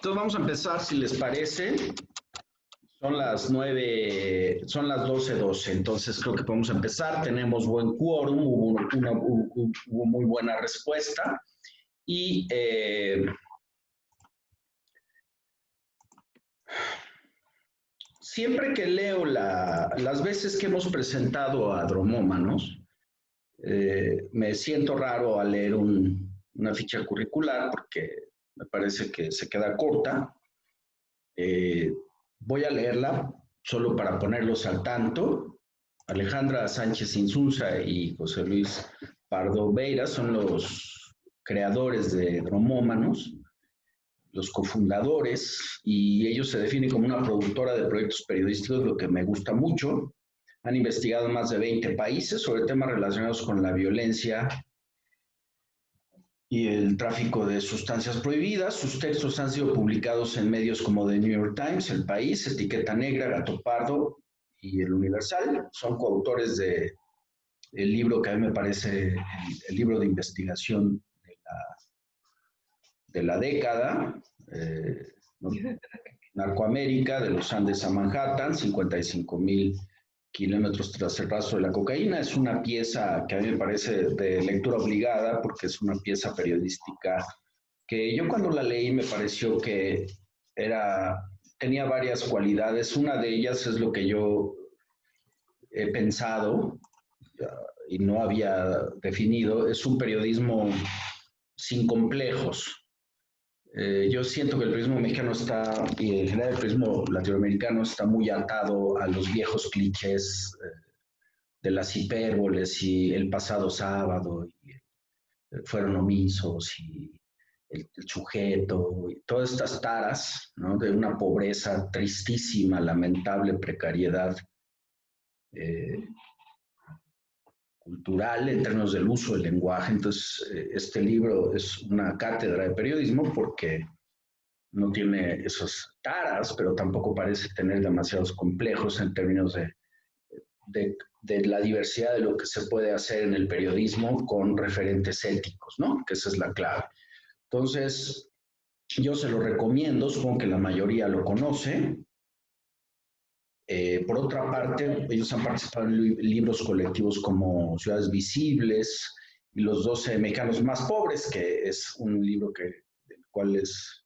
Entonces vamos a empezar, si les parece. Son las 9, son las 12:12, entonces creo que podemos empezar. Tenemos buen quórum, hubo muy buena respuesta. Y siempre que leo las veces que hemos presentado a Dromómanos, me siento raro al leer una ficha curricular porque me parece que se queda corta. Voy a leerla solo para ponerlos al tanto. Alejandra Sánchez Insunza y José Luis Pardo Beira son los creadores de Dromómanos, los cofundadores, y ellos se definen como una productora de proyectos periodísticos, lo que me gusta mucho. Han investigado en más de 20 países sobre temas relacionados con la violencia y el tráfico de sustancias prohibidas. Sus textos han sido publicados en medios como The New York Times, El País, Etiqueta Negra, Gato Pardo y El Universal. Son coautores del libro que a mí me parece el libro de investigación de la década, Narcoamérica, de los Andes a Manhattan, 55,000 kilómetros tras el rastro de la cocaína. Es una pieza que a mí me parece de lectura obligada porque es una pieza periodística que yo cuando la leí me pareció que tenía varias cualidades. Una de ellas es lo que yo he pensado y no había definido, es un periodismo sin complejos. Yo siento que el periodismo mexicano está, y en general el periodismo latinoamericano está muy atado a los viejos clichés de las hipérboles y el pasado sábado, y fueron omisos, y el sujeto, y todas estas taras, ¿no? De una pobreza tristísima, lamentable precariedad cultural en términos del uso del lenguaje. Entonces, este libro es una cátedra de periodismo porque no tiene esas taras, pero tampoco parece tener demasiados complejos en términos de la diversidad de lo que se puede hacer en el periodismo con referentes éticos, ¿no? Que esa es la clave. Entonces, yo se lo recomiendo, supongo que la mayoría lo conoce. Por otra parte, ellos han participado en libros colectivos como Ciudades Visibles y Los 12 mexicanos más pobres, que es un libro del cual es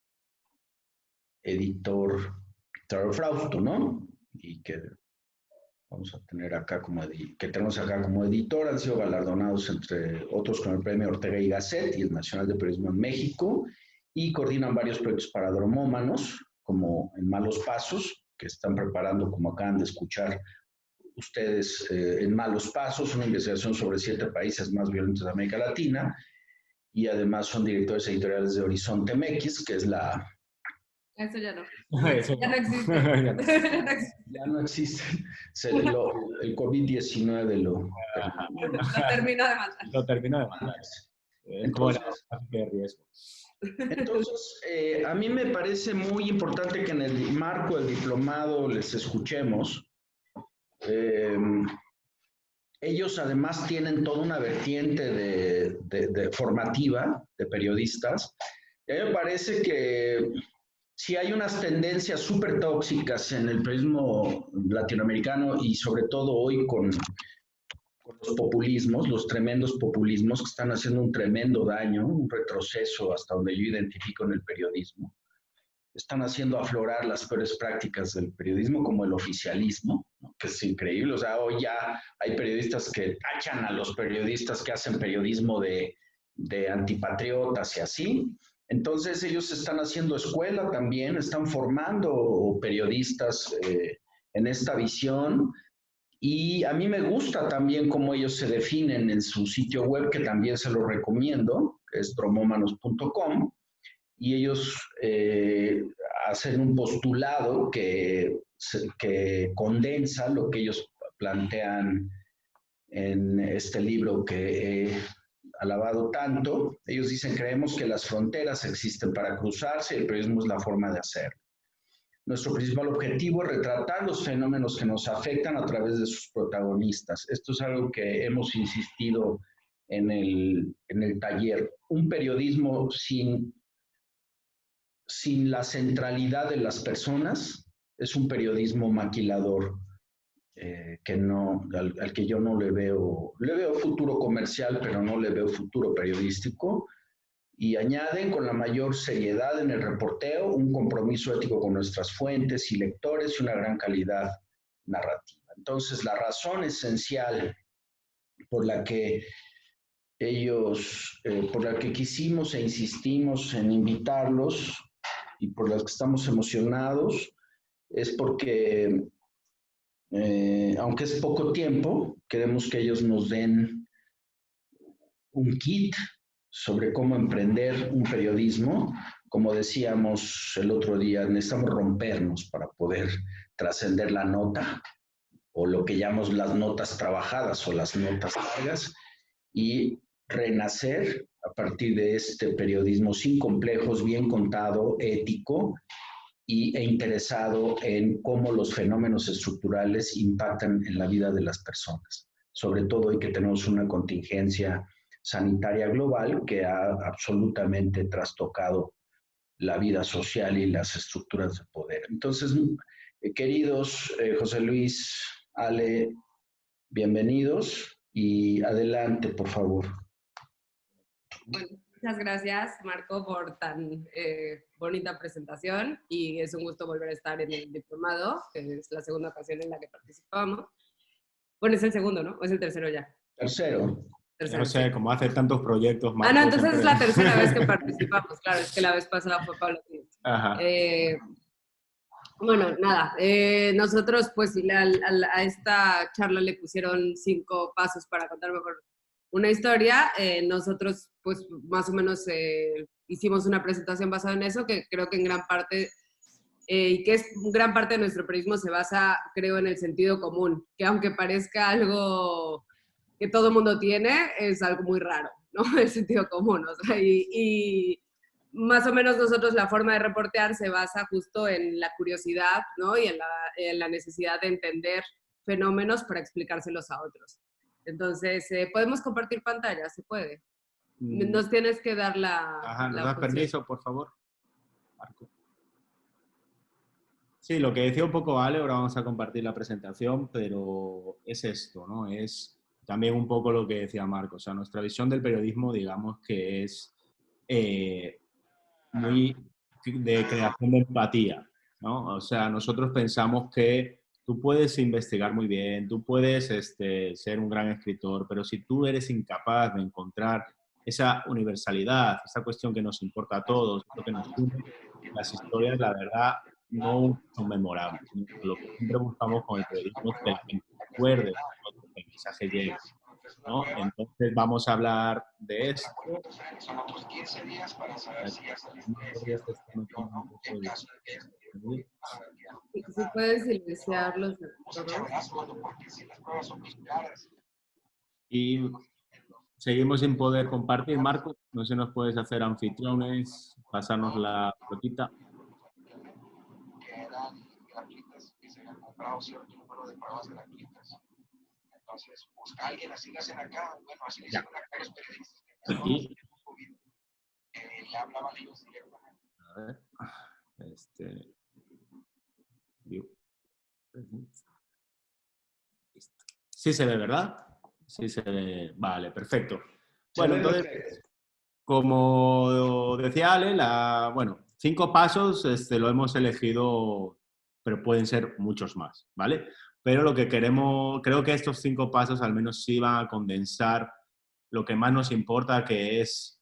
editor Víctor Frausto, ¿no? Y que vamos a tener acá que tenemos acá como editor. Han sido galardonados, entre otros, con el premio Ortega y Gasset y el Nacional de Periodismo en México, y coordinan varios proyectos para dromómanos, como En Malos Pasos, que están preparando, como acaban de escuchar ustedes, En Malos Pasos, una investigación sobre 7 países más violentos de América Latina, y además son directores editoriales de Horizonte MX, que es la... Eso ya no. Eso Ya no existe. Ya no existe. El COVID-19 lo terminó de matar. Lo terminó de matar. Entonces, de riesgo. Entonces, a mí me parece muy importante que en el marco del diplomado les escuchemos. Ellos además tienen toda una vertiente de formativa de periodistas. Y a mí me parece que sí hay unas tendencias súper tóxicas en el periodismo latinoamericano y sobre todo hoy con los populismos, los tremendos populismos que están haciendo un tremendo daño, un retroceso hasta donde yo identifico en el periodismo. Están haciendo aflorar las peores prácticas del periodismo, como el oficialismo, ¿no? Que es increíble. O sea, hoy ya hay periodistas que tachan a los periodistas que hacen periodismo de antipatriotas y así. Entonces ellos están haciendo escuela también, están formando periodistas en esta visión. Y a mí me gusta también cómo ellos se definen en su sitio web, que también se lo recomiendo, que es dromómanos.com, y ellos hacen un postulado que condensa lo que ellos plantean en este libro que he alabado tanto. Ellos dicen: creemos que las fronteras existen para cruzarse y el periodismo es la forma de hacerlo. Nuestro principal objetivo es retratar los fenómenos que nos afectan a través de sus protagonistas. Esto es algo que hemos insistido en el taller. Un periodismo sin sin la centralidad de las personas, es un periodismo maquilador al que yo no le veo futuro comercial, pero no le veo futuro periodístico. Y añaden con la mayor seriedad en el reporteo, un compromiso ético con nuestras fuentes y lectores y una gran calidad narrativa. Entonces, la razón esencial por la que por la que quisimos e insistimos en invitarlos y por las que estamos emocionados, es porque, aunque es poco tiempo, queremos que ellos nos den un kit sobre cómo emprender un periodismo. Como decíamos el otro día, necesitamos rompernos para poder trascender la nota, o lo que llamamos las notas trabajadas o las notas largas, y renacer a partir de este periodismo sin complejos, bien contado, ético e interesado en cómo los fenómenos estructurales impactan en la vida de las personas. Sobre todo hoy que tenemos una contingencia sanitaria global que ha absolutamente trastocado la vida social y las estructuras de poder. Entonces, queridos José Luis, Ale, bienvenidos y adelante, por favor. Bueno, muchas gracias, Marco, por tan bonita presentación y es un gusto volver a estar en el diplomado, que es la segunda ocasión en la que participamos. Bueno, es el segundo, ¿no? ¿O es el tercero ya? Tercero. Tercero, No sé, sí. como hace tantos proyectos, Ah, Marco, no, entonces siempre... es la tercera vez que participamos, claro, es que la vez pasada fue Pablo. Ajá. Bueno, nada, nosotros pues a esta charla le pusieron 5 pasos para contar mejor una historia. Nosotros pues más o menos hicimos una presentación basada en eso, que creo que en gran parte, y que es gran parte de nuestro periodismo se basa, creo, en el sentido común, que aunque parezca algo que todo el mundo tiene, es algo muy raro, ¿no? El sentido común, o sea, y más o menos nosotros la forma de reportear se basa justo en la curiosidad, ¿no? Y en la necesidad de entender fenómenos para explicárselos a otros. Entonces, ¿podemos compartir pantalla? ¿Se puede? Nos tienes que dar la... Ajá, ¿nos la das opción. permiso, por favor, Marco? Sí, lo que decía un poco Ale, ahora vamos a compartir la presentación, pero es esto, ¿no? Es también un poco lo que decía Marco. O sea, nuestra visión del periodismo, digamos que es muy de creación de empatía, ¿no? O sea, nosotros pensamos que tú puedes investigar muy bien, tú puedes ser un gran escritor, pero si tú eres incapaz de encontrar esa universalidad, esa cuestión que nos importa a todos, lo que nos une, las historias, la verdad, no son memorables. Lo que siempre buscamos con el periodismo es que la gente se acuerde de nosotros, que el mensaje llegue, ¿no? Entonces vamos a hablar de esto. Son otros 15 días para saber si ya saliste No podría de estar metiendo un poco en de... caso de que Si puedes silenciarlos muchas todos. gracias, porque si las pruebas son muy claras. Y seguimos sin poder compartir. Marco, no sé si nos puedes hacer anfitriones, pasarnos la pelotita. Que eran gratuitas, que se habían comprado cierto número de pruebas gratuitas. Entonces, busca a alguien, así lo hacen acá. Bueno, así lo hicieron acá los periodistas. Y, le hablaban ellos directamente. a ver, sí se ve, ¿verdad? Sí se ve. Vale, perfecto. Bueno, entonces, como decía Ale, bueno, 5 pasos lo hemos elegido, pero pueden ser muchos más, ¿vale? Pero lo que queremos, creo que estos 5 pasos al menos sí van a condensar lo que más nos importa, que es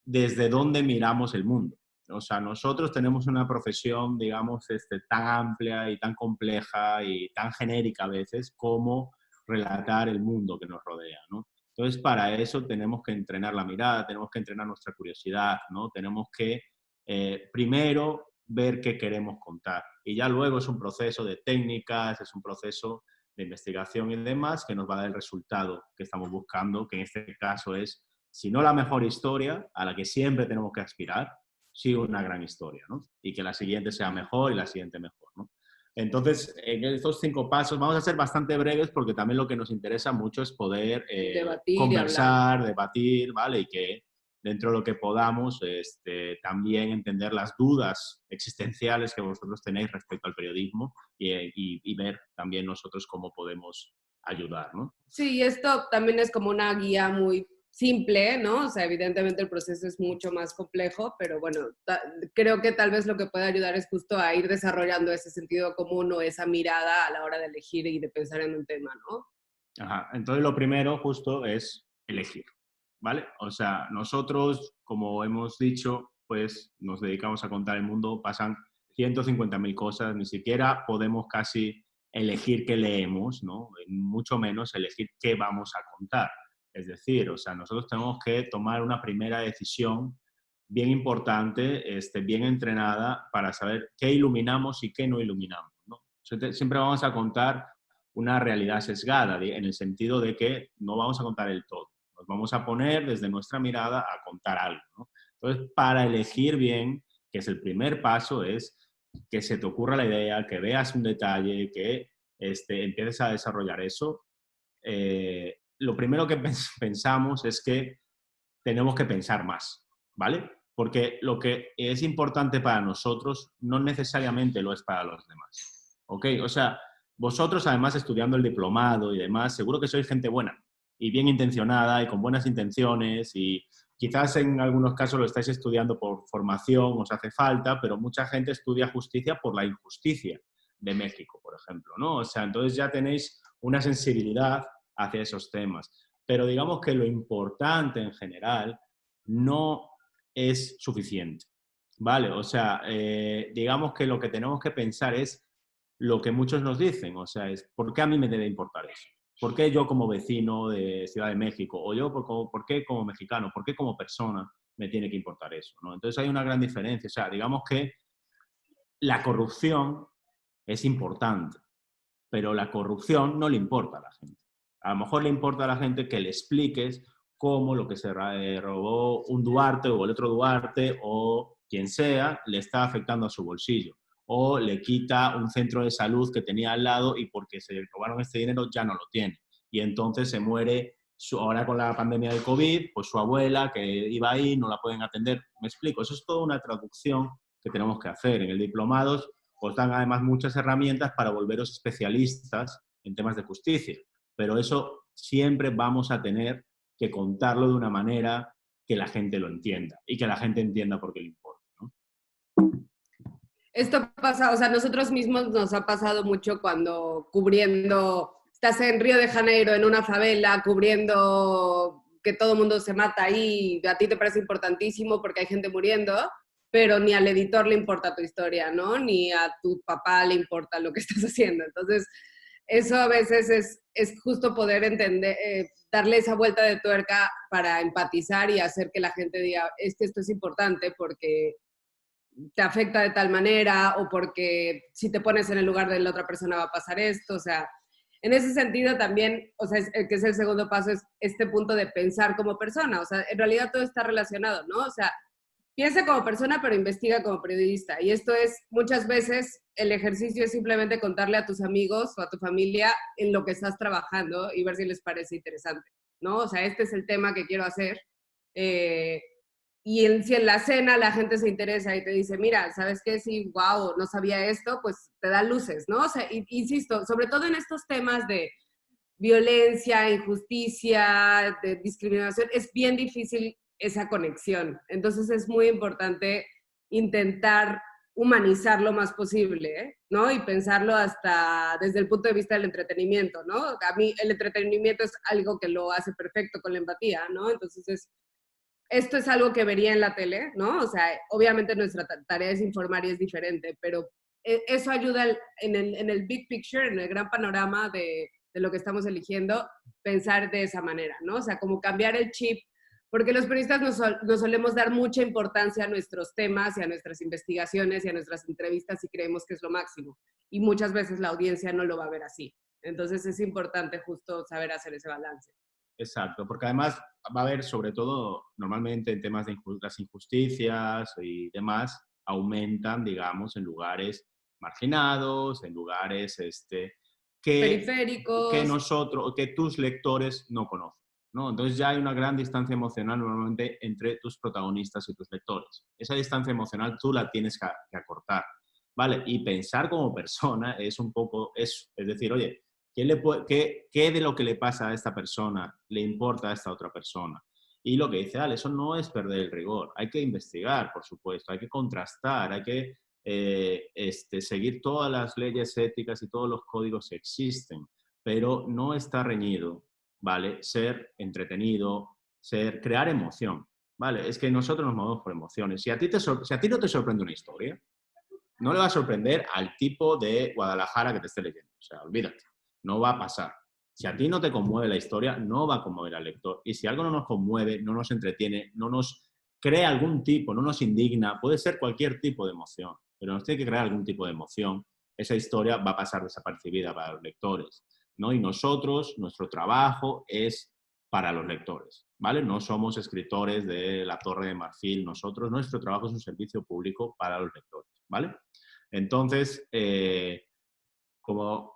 desde dónde miramos el mundo. O sea, nosotros tenemos una profesión, digamos, tan amplia y tan compleja y tan genérica a veces como relatar el mundo que nos rodea, ¿no? Entonces, para eso tenemos que entrenar la mirada, tenemos que entrenar nuestra curiosidad, ¿no? Tenemos que primero ver qué queremos contar. Y ya luego es un proceso de técnicas, es un proceso de investigación y demás que nos va a dar el resultado que estamos buscando, que en este caso es, si no la mejor historia, a la que siempre tenemos que aspirar, sí una gran historia, ¿no? Y que la siguiente sea mejor y la siguiente mejor, ¿no? Entonces, en estos 5 pasos vamos a ser bastante breves porque también lo que nos interesa mucho es poder Debatir, conversar, debatir, ¿vale? Y que dentro de lo que podamos, también entender las dudas existenciales que vosotros tenéis respecto al periodismo y ver también nosotros cómo podemos ayudar, ¿no? Sí, y esto también es como una guía muy simple, ¿no? O sea, evidentemente el proceso es mucho más complejo, pero bueno, creo que tal vez lo que puede ayudar es justo a ir desarrollando ese sentido común o esa mirada a la hora de elegir y de pensar en un tema, ¿no? Ajá. Entonces, lo primero justo es elegir, ¿vale? O sea, nosotros, como hemos dicho, pues nos dedicamos a contar el mundo, pasan 150.000 cosas, ni siquiera podemos casi elegir qué leemos, ¿no? Mucho menos elegir qué vamos a contar. Es decir, o sea, nosotros tenemos que tomar una primera decisión bien importante, bien entrenada para saber qué iluminamos y qué no iluminamos, ¿no? Siempre vamos a contar una realidad sesgada, en el sentido de que no vamos a contar el todo. Nos vamos a poner desde nuestra mirada a contar algo, ¿no? Entonces, para elegir bien, que es el primer paso, es que se te ocurra la idea, que veas un detalle, que empieces a desarrollar eso. Lo primero que pensamos es que tenemos que pensar más, ¿vale? Porque lo que es importante para nosotros no necesariamente lo es para los demás, ¿ok? O sea, vosotros, además, estudiando el diplomado y demás, seguro que sois gente buena y bien intencionada y con buenas intenciones y quizás en algunos casos lo estáis estudiando por formación, os hace falta, pero mucha gente estudia justicia por la injusticia de México, por ejemplo, ¿no? O sea, entonces ya tenéis una sensibilidad hacia esos temas. Pero digamos que lo importante en general no es suficiente, ¿vale? O sea, digamos que lo que tenemos que pensar es lo que muchos nos dicen, o sea, es ¿por qué a mí me debe importar eso? ¿Por qué yo como vecino de Ciudad de México? O yo, ¿por qué como mexicano? ¿Por qué como persona me tiene que importar eso? ¿No? Entonces hay una gran diferencia. O sea, digamos que la corrupción es importante, pero la corrupción no le importa a la gente. A lo mejor le importa a la gente que le expliques cómo lo que se robó un Duarte o el otro Duarte o quien sea le está afectando a su bolsillo. O le quita un centro de salud que tenía al lado y porque se robaron este dinero ya no lo tiene. Y entonces se muere, ahora con la pandemia del COVID, pues su abuela que iba ahí, no la pueden atender. Me explico, eso es toda una traducción que tenemos que hacer. En el diplomados os dan además muchas herramientas para volveros especialistas en temas de justicia. Pero eso siempre vamos a tener que contarlo de una manera que la gente lo entienda y que la gente entienda por qué le importa, ¿no? Esto pasa, o sea, nosotros mismos nos ha pasado mucho cuando cubriendo, estás en Río de Janeiro, en una favela, cubriendo que todo el mundo se mata ahí, a ti te parece importantísimo porque hay gente muriendo, pero ni al editor le importa tu historia, ¿no? Ni a tu papá le importa lo que estás haciendo. Entonces, eso a veces es justo poder entender, darle esa vuelta de tuerca para empatizar y hacer que la gente diga, es que esto es importante porque te afecta de tal manera o porque si te pones en el lugar de la otra persona va a pasar esto, o sea, en ese sentido también, o sea, que es el segundo paso, es este punto de pensar como persona, o sea, en realidad todo está relacionado, ¿no? O sea, piensa como persona, pero investiga como periodista. Y esto es, muchas veces, el ejercicio es simplemente contarle a tus amigos o a tu familia en lo que estás trabajando y ver si les parece interesante, ¿no? O sea, este es el tema que quiero hacer. Si en la cena la gente se interesa y te dice, mira, ¿sabes qué? Sí, wow, no sabía esto, pues te da luces, ¿no? O sea, insisto, sobre todo en estos temas de violencia, injusticia, de discriminación, es bien difícil esa conexión. Entonces es muy importante intentar humanizar lo más posible, ¿no? Y pensarlo hasta desde el punto de vista del entretenimiento, ¿no? A mí el entretenimiento es algo que lo hace perfecto con la empatía, ¿no? Entonces esto es algo que vería en la tele, ¿no? O sea, obviamente nuestra tarea es informar y es diferente, pero eso ayuda en el big picture, en el gran panorama de lo que estamos eligiendo, pensar de esa manera, ¿no? O sea, como cambiar el chip, porque los periodistas nos solemos dar mucha importancia a nuestros temas y a nuestras investigaciones y a nuestras entrevistas y creemos que es lo máximo. Y muchas veces la audiencia no lo va a ver así. Entonces es importante justo saber hacer ese balance. Exacto, porque además va a haber, sobre todo, normalmente en temas de las injusticias y demás, aumentan, digamos, en lugares marginados, en lugares que Periféricos. nosotros, que tus lectores no conocen. ¿no? Entonces ya hay una gran distancia emocional normalmente entre tus protagonistas y tus lectores. Esa distancia emocional tú la tienes que acortar, ¿vale? Y pensar como persona es un poco eso. Es decir, oye, ¿qué de lo que le pasa a esta persona le importa a esta otra persona? Y lo que dice Ale, eso no es perder el rigor. Hay que investigar, por supuesto, hay que contrastar, hay que seguir todas las leyes éticas y todos los códigos que existen, pero no está reñido, ¿vale? Ser entretenido, crear emoción, ¿vale? Es que nosotros nos movemos por emociones. Si a ti no te sorprende una historia, no le va a sorprender al tipo de Guadalajara que te esté leyendo. O sea, olvídate, no va a pasar. Si a ti no te conmueve la historia, no va a conmover al lector. Y si algo no nos conmueve, no nos entretiene, no nos crea algún tipo, no nos indigna, puede ser cualquier tipo de emoción, pero nos tiene que crear algún tipo de emoción, esa historia va a pasar desapercibida para los lectores, ¿no? Y nosotros, nuestro trabajo es para los lectores, ¿vale? No somos escritores de la Torre de Marfil, nuestro trabajo es un servicio público para los lectores, ¿vale? Entonces, como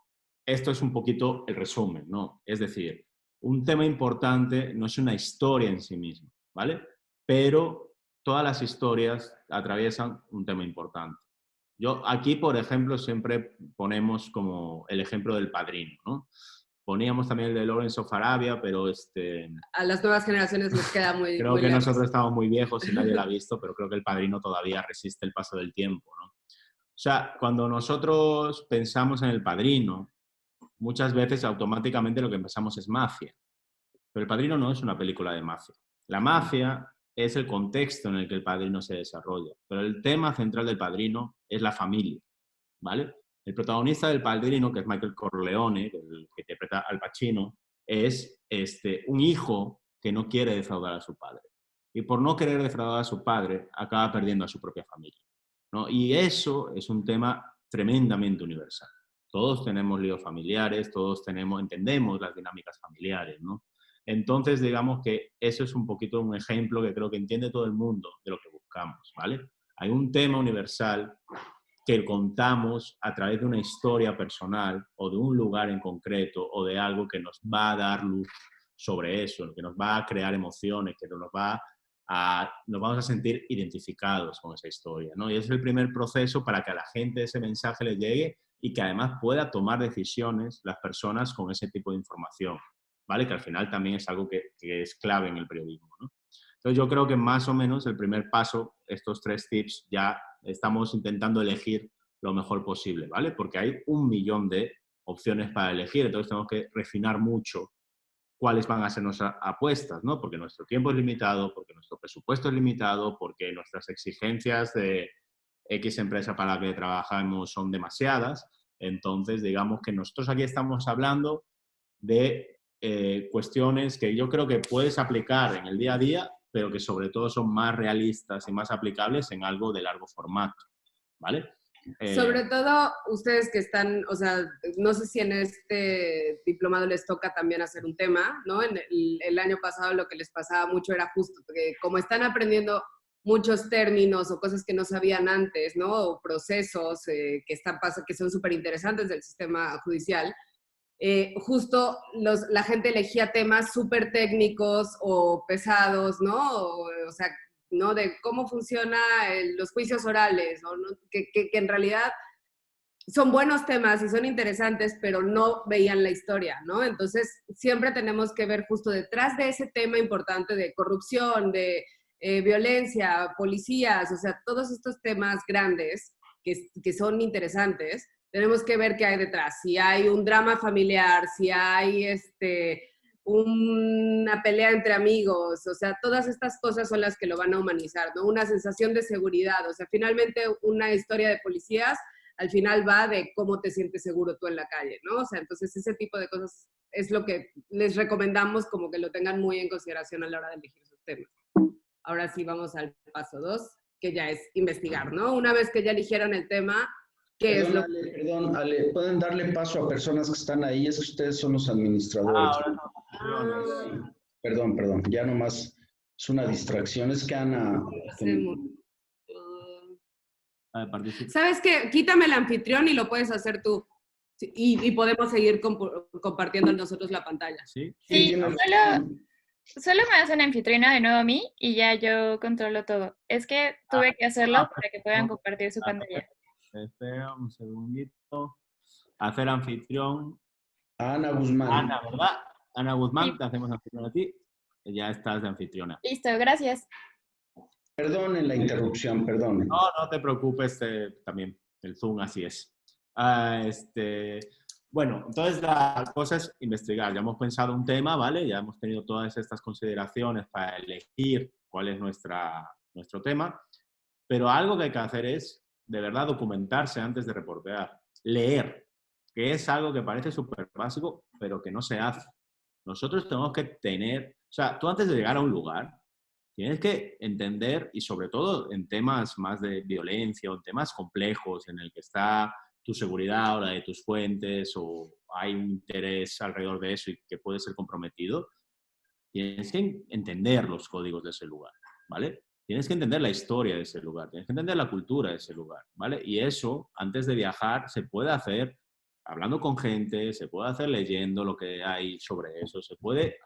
esto es un poquito el resumen, ¿no? Es decir, un tema importante no es una historia en sí misma, ¿vale? Pero todas las historias atraviesan un tema importante. Yo aquí, por ejemplo, siempre ponemos como el ejemplo del Padrino, ¿no? Poníamos también el de Lawrence of Arabia, pero a las nuevas generaciones les queda muy creo muy que lejos. nosotros estamos muy viejos y nadie lo ha visto, pero creo que el Padrino todavía resiste el paso del tiempo, ¿no? O sea, cuando nosotros pensamos en el Padrino, muchas veces automáticamente lo que pensamos es mafia. Pero El Padrino no es una película de mafia. La mafia es el contexto en el que El Padrino se desarrolla. Pero el tema central del Padrino es la familia, ¿vale? El protagonista del Padrino, que es Michael Corleone, que interpreta Al Pacino, es un hijo que no quiere defraudar a su padre. Y por no querer defraudar a su padre, acaba perdiendo a su propia familia, ¿no? Y eso es un tema tremendamente universal. Todos tenemos líos familiares, entendemos las dinámicas familiares, ¿no? Entonces, digamos que eso es un poquito un ejemplo que creo que entiende todo el mundo de lo que buscamos, ¿vale? Hay un tema universal que contamos a través de una historia personal o de un lugar en concreto o de algo que nos va a dar luz sobre eso, que nos va a crear emociones, que nos vamos a sentir identificados con esa historia, ¿no? Y ese es el primer proceso para que a la gente ese mensaje le llegue y que además pueda tomar decisiones las personas con ese tipo de información, ¿vale? Que al final también es algo que es clave en el periodismo, ¿no? Entonces yo creo que más o menos el primer paso, estos 3 tips, ya estamos intentando elegir lo mejor posible, ¿vale? Porque hay 1.000.000 de opciones para elegir, entonces tenemos que refinar mucho cuáles van a ser nuestras apuestas, ¿no? Porque nuestro tiempo es limitado, porque nuestro presupuesto es limitado, porque nuestras exigencias de X empresa para la que trabajamos son demasiadas. Entonces, digamos que nosotros aquí estamos hablando de cuestiones que yo creo que puedes aplicar en el día a día, pero que sobre todo son más realistas y más aplicables en algo de largo formato, ¿vale? Sobre todo ustedes que están, o sea, no sé si en este diplomado les toca también hacer un tema, ¿no? En el año pasado lo que les pasaba mucho era justo que como están aprendiendo muchos términos o cosas que no sabían antes, ¿no? O procesos que son súper interesantes del sistema judicial, justo la gente elegía temas súper técnicos o pesados, ¿no? O sea, ¿no? De cómo funcionan los juicios orales, ¿no? Que en realidad son buenos temas y son interesantes, pero no veían la historia, ¿no? Entonces, siempre tenemos que ver justo detrás de ese tema importante de corrupción, de violencia, policías, o sea, todos estos temas grandes que son interesantes, tenemos que ver qué hay detrás. Si hay un drama familiar, si hay una pelea entre amigos, o sea, todas estas cosas son las que lo van a humanizar, ¿no? Una sensación de seguridad, o sea, finalmente una historia de policías al final va de cómo te sientes seguro tú en la calle, ¿no? O sea, entonces ese tipo de cosas es lo que les recomendamos como que lo tengan muy en consideración a la hora de elegir sus temas. Ahora sí vamos al paso 2, que ya es investigar, ¿no? Una vez que ya eligieron el tema, ¿qué es lo que... Perdón, Ale, pueden darle paso a personas que están ahí, es que ustedes son los administradores. Perdón, ya nomás es una distracción, es que Ana... ¿Sabes qué? Quítame el anfitrión y lo puedes hacer tú. Y podemos seguir compartiendo nosotros la pantalla. Sí, Sí, Solo me hacen anfitriona de nuevo a mí y ya yo controlo todo. Es que tuve que hacerlo para que puedan compartir su pantalla. Espera un segundito. Hacer anfitrión. Ana Guzmán. Ana, ¿verdad? Ana Guzmán, Sí. te hacemos anfitrión a ti. Ya estás de anfitriona. Listo, gracias. Perdonen la interrupción, perdonen. No, no te preocupes, también el Zoom así es. Bueno, entonces la cosa es investigar. Ya hemos pensado un tema, ¿vale? Ya hemos tenido todas estas consideraciones para elegir cuál es nuestro tema, pero algo que hay que hacer es, de verdad, documentarse antes de reportear. Leer, que es algo que parece súper básico, pero que no se hace. Nosotros tenemos que tener, o sea, tú antes de llegar a un lugar, tienes que entender, y sobre todo en temas más de violencia o en temas complejos en el que está tu seguridad o la de tus fuentes o hay un interés alrededor de eso y que puede ser comprometido, tienes que entender los códigos de ese lugar, ¿vale? Tienes que entender la historia de ese lugar, tienes que entender la cultura de ese lugar, ¿vale? Y eso, antes de viajar, se puede hacer hablando con gente, se puede hacer leyendo lo que hay sobre eso, se puede...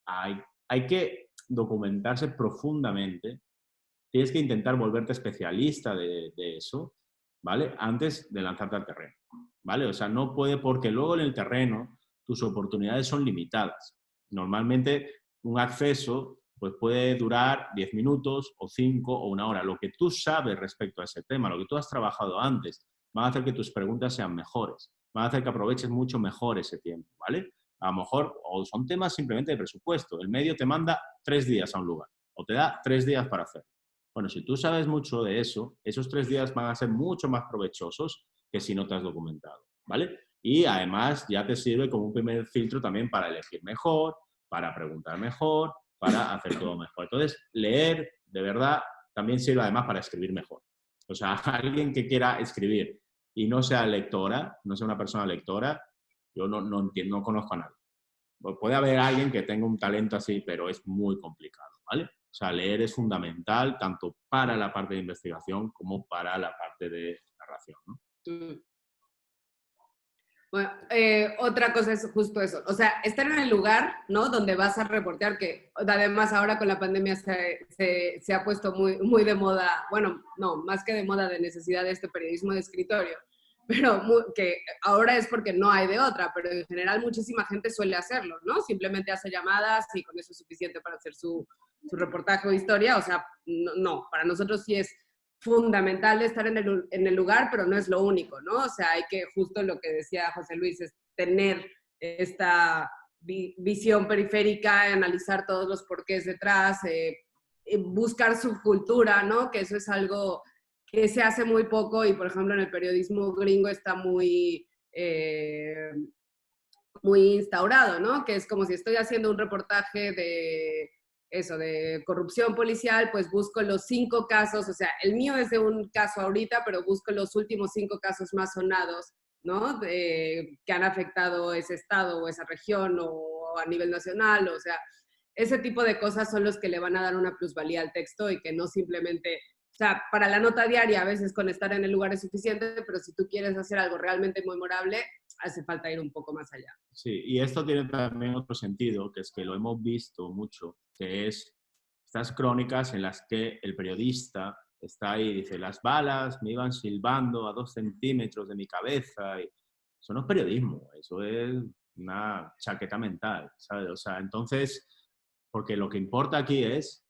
Hay que documentarse profundamente, tienes que intentar volverte especialista de eso, ¿vale? Antes de lanzarte al terreno, ¿vale? O sea, no puede porque luego en el terreno tus oportunidades son limitadas. Normalmente un acceso pues puede durar 10 minutos o 5 o 1 hora. Lo que tú sabes respecto a ese tema, lo que tú has trabajado antes, van a hacer que tus preguntas sean mejores, van a hacer que aproveches mucho mejor ese tiempo, ¿vale? A lo mejor, o son temas simplemente de presupuesto. El medio te manda 3 días a un lugar o te da 3 días para hacerlo. Bueno, si tú sabes mucho de eso, esos 3 días van a ser mucho más provechosos que si no te has documentado, ¿vale? Y además ya te sirve como un primer filtro también para elegir mejor, para preguntar mejor, para hacer todo mejor. Entonces, leer, de verdad, también sirve además para escribir mejor. O sea, alguien que quiera escribir y no sea lectora, no sea una persona lectora, yo no entiendo, no conozco a nadie. Puede haber alguien que tenga un talento así, pero es muy complicado, ¿vale? O sea, leer es fundamental tanto para la parte de investigación como para la parte de narración, ¿no? Bueno, otra cosa es justo eso, o sea, estar en el lugar, ¿no? Donde vas a reportear, que además ahora con la pandemia se ha puesto muy, muy de moda, bueno, no, más que de moda, de necesidad de este periodismo de escritorio, pero que ahora es porque no hay de otra, pero en general muchísima gente suele hacerlo, ¿no? Simplemente hace llamadas y con eso es suficiente para hacer su reportaje o historia, o sea, no, para nosotros sí es fundamental estar en el lugar, pero no es lo único, ¿no? O sea, hay que, justo lo que decía José Luis, es tener esta visión periférica, analizar todos los porqués detrás, buscar su cultura, ¿no? Que eso es algo que se hace muy poco y, por ejemplo, en el periodismo gringo está muy instaurado, ¿no? Que es como si estoy haciendo un reportaje de eso, de corrupción policial, pues busco los 5 casos, o sea, el mío es de un caso ahorita, pero busco los últimos 5 casos más sonados, ¿no? Que han afectado ese estado o esa región o a nivel nacional, o sea, ese tipo de cosas son los que le van a dar una plusvalía al texto y que no simplemente, o sea, para la nota diaria a veces con estar en el lugar es suficiente, pero si tú quieres hacer algo realmente memorable, hace falta ir un poco más allá. Sí, y esto tiene también otro sentido, que es que lo hemos visto mucho, que es estas crónicas en las que el periodista está ahí y dice, las balas me iban silbando a 2 centímetros de mi cabeza. Y eso no es periodismo, eso es una chaqueta mental, ¿sabes? O sea, entonces, porque lo que importa aquí es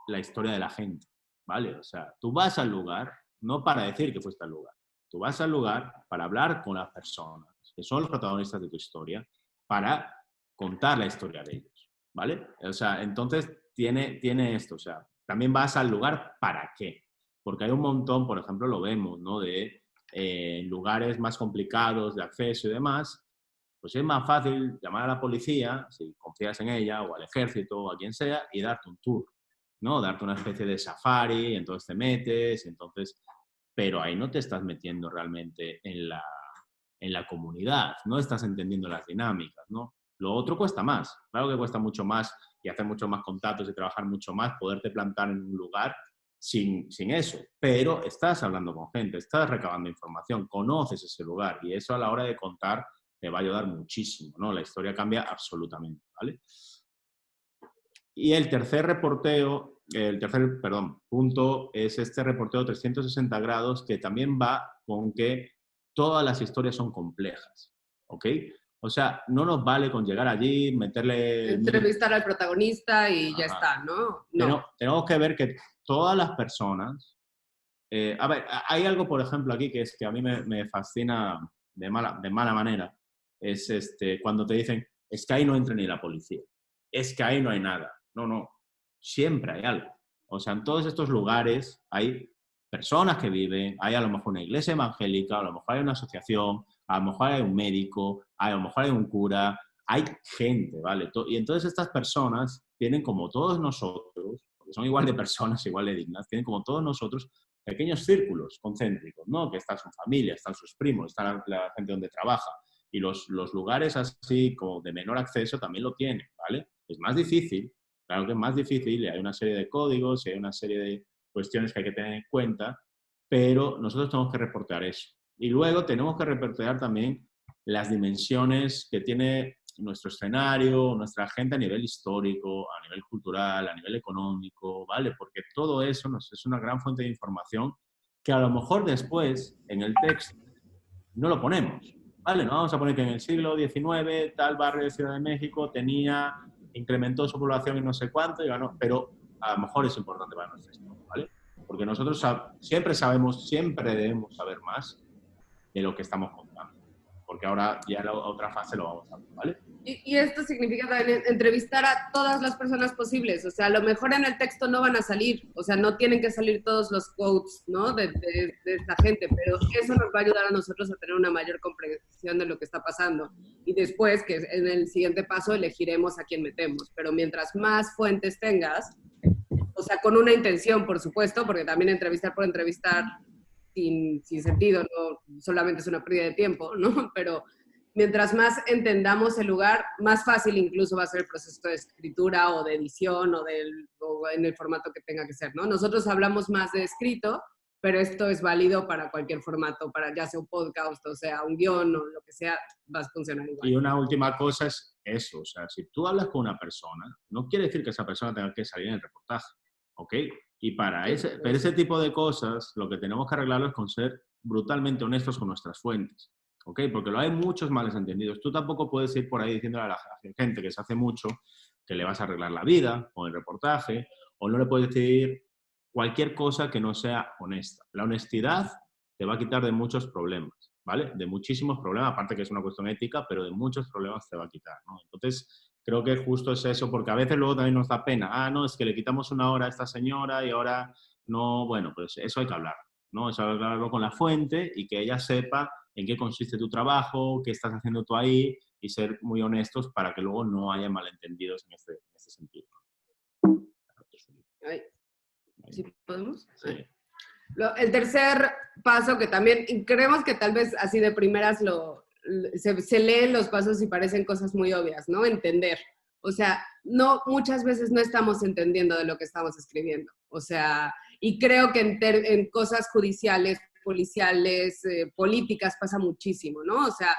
la historia de la gente, ¿vale? O sea, tú vas al lugar no para decir que fuiste al lugar, tú vas al lugar para hablar con las personas que son los protagonistas de tu historia, para contar la historia de ellos, ¿vale? O sea, entonces tiene esto, o sea, también vas al lugar para qué, porque hay un montón, por ejemplo, lo vemos, ¿no? De lugares más complicados de acceso y demás, pues es más fácil llamar a la policía, si confías en ella, o al ejército, o a quien sea, y darte un tour, ¿no? Darte una especie de safari, entonces te metes, entonces... Pero ahí no te estás metiendo realmente en la comunidad, no estás entendiendo las dinámicas, ¿no? Lo otro cuesta más, claro que cuesta mucho más y hacer mucho más contactos y trabajar mucho más, poderte plantar en un lugar sin eso, pero estás hablando con gente, estás recabando información, conoces ese lugar y eso a la hora de contar te va a ayudar muchísimo, ¿no? La historia cambia absolutamente, ¿vale? Y el tercer reporteo, punto es este reporteo 360 grados que también va con que todas las historias son complejas, ¿ok? O sea, no nos vale con llegar allí, meterle... Entrevistar al protagonista y ya está, ¿no? No. Tenemos que ver que todas las personas... a ver, hay algo, por ejemplo, aquí que es que a mí me fascina de mala manera. Es cuando te dicen, es que ahí no entra ni la policía. Es que ahí no hay nada. No. Siempre hay algo. O sea, en todos estos lugares hay personas que viven, hay a lo mejor una iglesia evangélica, a lo mejor hay una asociación, a lo mejor hay un médico, a lo mejor hay un cura, hay gente, ¿vale? Y entonces estas personas tienen como todos nosotros, porque son igual de personas, igual de dignas, tienen como todos nosotros pequeños círculos concéntricos, ¿no? Que está su familia, están sus primos, está la gente donde trabaja. Y los lugares así como de menor acceso también lo tienen, ¿vale? Es más difícil, claro que es más difícil, y hay una serie de códigos, y hay una serie de cuestiones que hay que tener en cuenta, pero nosotros tenemos que reportear eso. Y luego tenemos que reportear también las dimensiones que tiene nuestro escenario, nuestra agenda a nivel histórico, a nivel cultural, a nivel económico, ¿vale? Porque todo eso es una gran fuente de información que a lo mejor después, en el texto, no lo ponemos, ¿vale? No vamos a poner que en el siglo XIX tal barrio de Ciudad de México incrementó su población y no sé cuánto, y ganó, pero a lo mejor es importante para nuestra historia, ¿vale? Porque nosotros siempre debemos saber más de lo que estamos contando. Porque ahora ya la otra fase lo vamos a ver, ¿vale? Y esto significa también entrevistar a todas las personas posibles. O sea, a lo mejor en el texto no van a salir, o sea, no tienen que salir todos los quotes, ¿no? De esta gente, pero eso nos va a ayudar a nosotros a tener una mayor comprensión de lo que está pasando. Y después, que en el siguiente paso, elegiremos a quién metemos. Pero mientras más fuentes tengas, o sea, con una intención, por supuesto, porque también entrevistar por entrevistar sin sentido, no solamente es una pérdida de tiempo, ¿no? Pero mientras más entendamos el lugar, más fácil incluso va a ser el proceso de escritura o de edición o en el formato que tenga que ser, ¿no? Nosotros hablamos más de escrito, pero esto es válido para cualquier formato, para ya sea un podcast, o sea un guión o lo que sea, va a funcionar igual. Y una última cosa es eso, o sea, si tú hablas con una persona, no quiere decir que esa persona tenga que salir en el reportaje, ¿ok? Y para ese tipo de cosas, lo que tenemos que arreglarlo es con ser brutalmente honestos con nuestras fuentes, ¿ok? Porque hay muchos males entendidos. Tú tampoco puedes ir por ahí diciéndole a la gente que se hace mucho que le vas a arreglar la vida o el reportaje, o no le puedes decir cualquier cosa que no sea honesta. La honestidad te va a quitar de muchos problemas, ¿vale? De muchísimos problemas, aparte que es una cuestión ética, pero de muchos problemas te va a quitar, ¿no? Entonces, creo que justo es eso, porque a veces luego también nos da pena. Ah, no, es que le quitamos una hora a esta señora y ahora no, bueno, pues eso hay que hablar, ¿no? Eso hay que hablarlo con la fuente y que ella sepa en qué consiste tu trabajo, qué estás haciendo tú ahí y ser muy honestos para que luego no haya malentendidos en este sentido. ¿Sí podemos? Sí. El tercer paso que también creemos que tal vez así de primeras se leen los pasos y parecen cosas muy obvias, ¿no? Entender. O sea, muchas veces no estamos entendiendo de lo que estamos escribiendo. O sea, y creo que en cosas judiciales, policiales, políticas pasa muchísimo, ¿no? O sea,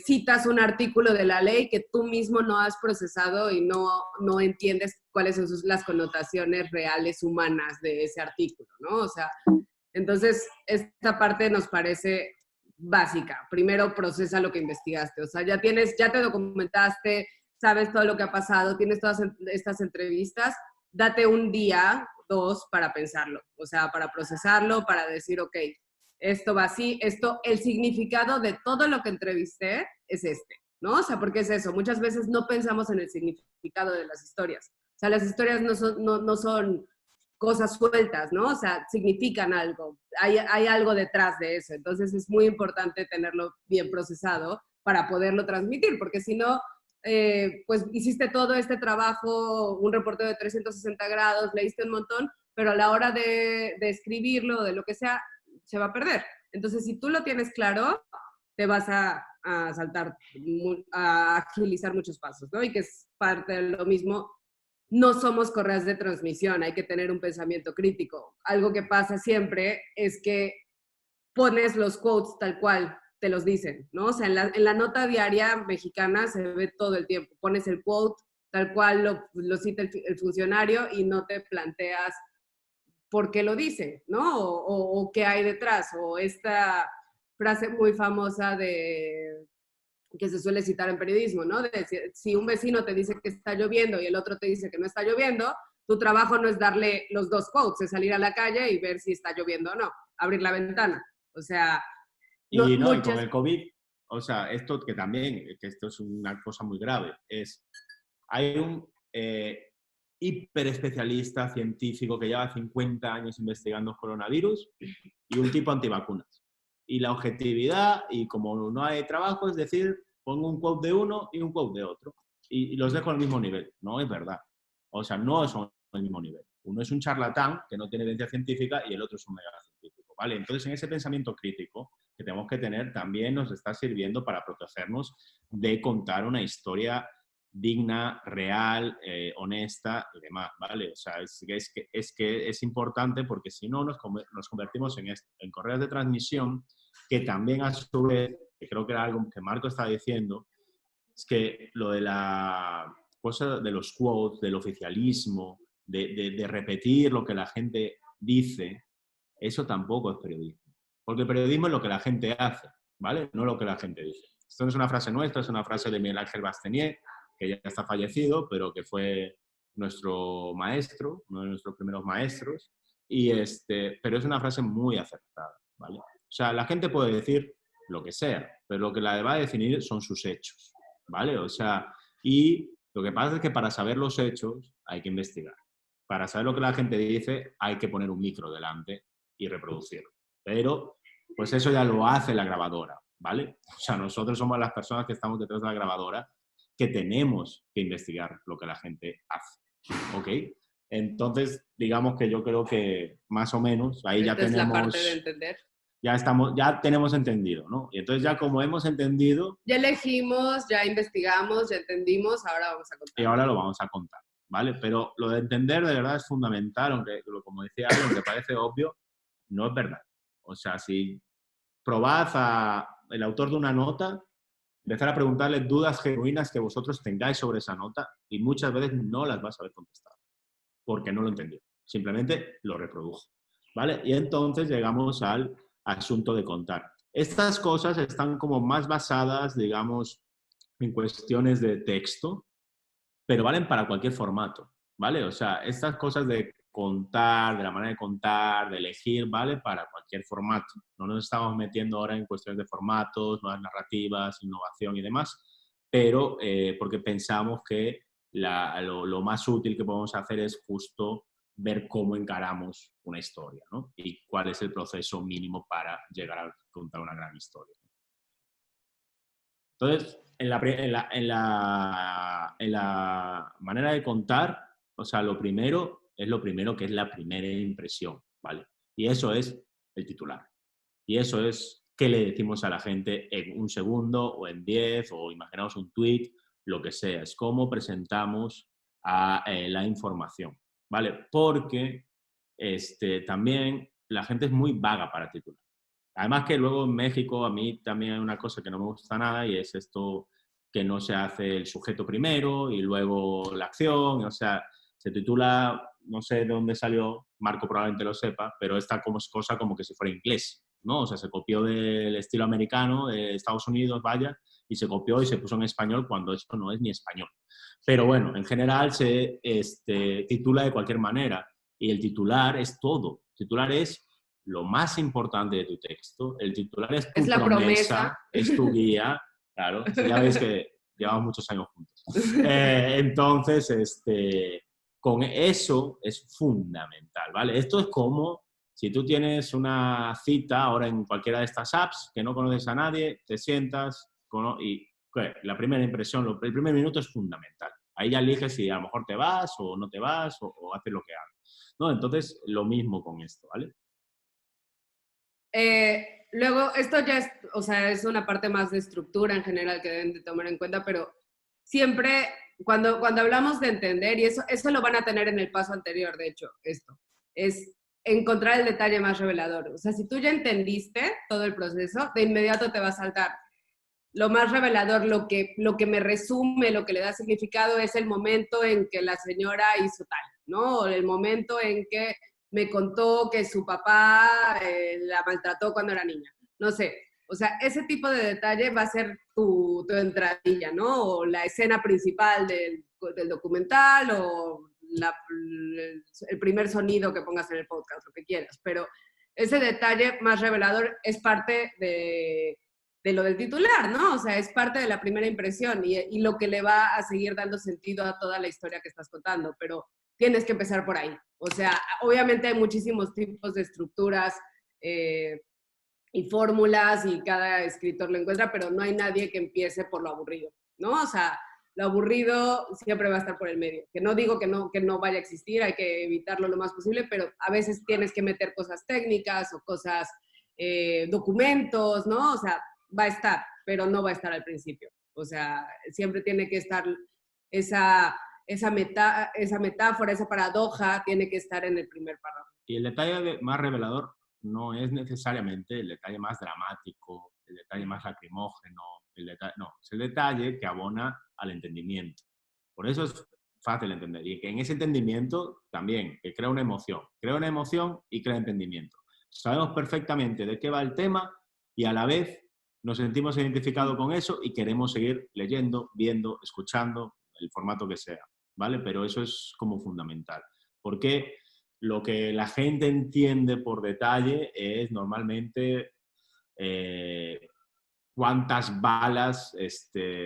citas un artículo de la ley que tú mismo no has procesado y no entiendes cuáles son las connotaciones reales humanas de ese artículo, ¿no? O sea, entonces esta parte nos parece básica. Primero procesa lo que investigaste, o sea, ya te documentaste, sabes todo lo que ha pasado, tienes todas estas entrevistas, date un día, 2 para pensarlo, o sea, para procesarlo, para decir, ok, esto va así, el significado de todo lo que entrevisté es ¿no? O sea, porque es eso, muchas veces no pensamos en el significado de las historias. O sea, las historias no son cosas sueltas, ¿no? O sea, significan algo, hay algo detrás de eso. Entonces es muy importante tenerlo bien procesado para poderlo transmitir, porque si no, pues hiciste todo este trabajo, un reporteo de 360 grados, leíste un montón, pero a la hora de escribirlo, de lo que sea, se va a perder. Entonces, si tú lo tienes claro, te vas a saltar, a agilizar muchos pasos, ¿no? Y que es parte de lo mismo, no somos correas de transmisión, hay que tener un pensamiento crítico. Algo que pasa siempre es que pones los quotes tal cual te los dicen, ¿no? O sea, en la nota diaria mexicana se ve todo el tiempo. Pones el quote tal cual lo cita el funcionario y no te planteas por qué lo dice, ¿no? O qué hay detrás, o esta frase muy famosa que se suele citar en periodismo, ¿no? De si un vecino te dice que está lloviendo y el otro te dice que no está lloviendo, tu trabajo no es darle los dos quotes, es salir a la calle y ver si está lloviendo o no, abrir la ventana. O sea, y con el COVID, o sea, esto que también, que esto es una cosa muy grave, hay un hiperespecialista científico que lleva 50 años investigando coronavirus y un tipo antivacunas. Y la objetividad, y como no hay trabajo, es decir, pongo un quote de uno y un quote de otro. Y los dejo al mismo nivel. No es verdad. O sea, no son al mismo nivel. Uno es un charlatán que no tiene evidencia científica y el otro es un mega científico, ¿vale? Entonces, en ese pensamiento crítico que tenemos que tener, también nos está sirviendo para protegernos de contar una historia digna, real, honesta y demás, ¿vale? O sea, es importante porque si no nos convertimos en correos de transmisión que también a su vez, que creo que era algo que Marco estaba diciendo, es que lo de la cosa de los quotes, del oficialismo, de repetir lo que la gente dice, eso tampoco es periodismo. Porque el periodismo es lo que la gente hace, ¿vale? No lo que la gente dice. Esto no es una frase nuestra, es una frase de Miguel Ángel Bastenier, que ya está fallecido, pero que fue nuestro maestro, uno de nuestros primeros maestros, pero es una frase muy acertada, ¿vale? O sea, la gente puede decir lo que sea, pero lo que la va a definir son sus hechos, ¿vale? O sea, y lo que pasa es que para saber los hechos hay que investigar. Para saber lo que la gente dice hay que poner un micro delante y reproducirlo. Pero, pues eso ya lo hace la grabadora, ¿vale? O sea, nosotros somos las personas que estamos detrás de la grabadora que tenemos que investigar lo que la gente hace, ¿ok? Entonces, digamos que yo creo que más o menos ahí ya tenemos... es la parte de entender. Ya tenemos entendido, ¿no? Y entonces ya como hemos entendido... Ya elegimos, ya investigamos, ya entendimos, ahora vamos a contar. Y ahora lo vamos a contar, ¿vale? Pero lo de entender de verdad es fundamental, aunque, como decía alguien, aunque parece obvio, no es verdad. O sea, si probad el autor de una nota, empezar a preguntarle dudas genuinas que vosotros tengáis sobre esa nota y muchas veces no las vas a haber contestado porque no lo entendió. Simplemente lo reprodujo, ¿vale? Y entonces llegamos al asunto de contar. Estas cosas están como más basadas, digamos, en cuestiones de texto, pero valen para cualquier formato, ¿vale? O sea, estas cosas de contar, de la manera de contar, de elegir, vale para cualquier formato. No nos estamos metiendo ahora en cuestiones de formatos, nuevas narrativas, innovación y demás, pero porque pensamos que lo más útil que podemos hacer es justo ver cómo encaramos una historia, ¿no? Y cuál es el proceso mínimo para llegar a contar una gran historia. Entonces, en la manera de contar, o sea, lo primero que es la primera impresión, ¿vale? Y eso es el titular. Y eso es qué le decimos a la gente en un segundo o en 10 o imaginaos un tweet, lo que sea. Es cómo presentamos la información, ¿vale? Porque también la gente es muy vaga para titular. Además que luego en México a mí también hay una cosa que no me gusta nada y es esto que no se hace el sujeto primero y luego la acción, o sea, se titula, no sé de dónde salió, Marco probablemente lo sepa, pero esta cosa como que si fuera inglés, ¿no? O sea, se copió del estilo americano, de Estados Unidos, vaya, y se copió y se puso en español cuando esto no es ni español. Pero bueno, en general se titula de cualquier manera y el titular es todo. El titular es lo más importante de tu texto. El titular es tu promesa, es tu guía. Claro, ya veis que llevamos muchos años juntos. Entonces, con eso es fundamental, ¿vale? Esto es como si tú tienes una cita ahora en cualquiera de estas apps que no conoces a nadie, te sientas y la primera impresión, el primer minuto es fundamental. Ahí ya eliges si a lo mejor te vas o no te vas o haces lo que hagas, ¿no? Entonces, lo mismo con esto, ¿vale? Luego, esto ya es, o sea, es una parte más de estructura en general que deben de tomar en cuenta, pero siempre cuando hablamos de entender, y eso lo van a tener en el paso anterior, de hecho, esto, es encontrar el detalle más revelador. O sea, si tú ya entendiste todo el proceso, de inmediato te va a saltar. lo más revelador, lo que me resume, lo que le da significado es el momento en que la señora hizo tal, ¿no? O el momento en que me contó que su papá la maltrató cuando era niña. No sé, o sea, ese tipo de detalle va a ser tu entradilla, ¿no? O la escena principal del documental o el primer sonido que pongas en el podcast, lo que quieras. Pero ese detalle más revelador es parte de lo del titular, ¿no? O sea, es parte de la primera impresión y lo que le va a seguir dando sentido a toda la historia que estás contando, pero tienes que empezar por ahí. O sea, obviamente hay muchísimos tipos de estructuras y fórmulas y cada escritor lo encuentra, pero no hay nadie que empiece por lo aburrido, ¿no? O sea, lo aburrido siempre va a estar por el medio. Que no digo que no vaya a existir, hay que evitarlo lo más posible, pero a veces tienes que meter cosas técnicas o cosas, documentos, ¿no? O sea, va a estar, pero no va a estar al principio. O sea, siempre tiene que estar esa metáfora, esa paradoja, tiene que estar en el primer párrafo. Y el detalle más revelador no es necesariamente el detalle más dramático, el detalle más lacrimógeno, no, es el detalle que abona al entendimiento. Por eso es fácil entender. Y que en ese entendimiento también, que crea una emoción y crea entendimiento. Sabemos perfectamente de qué va el tema y a la vez nos sentimos identificados con eso y queremos seguir leyendo, viendo, escuchando, el formato que sea, ¿vale? Pero eso es como fundamental. Porque lo que la gente entiende por detalle es normalmente cuántas balas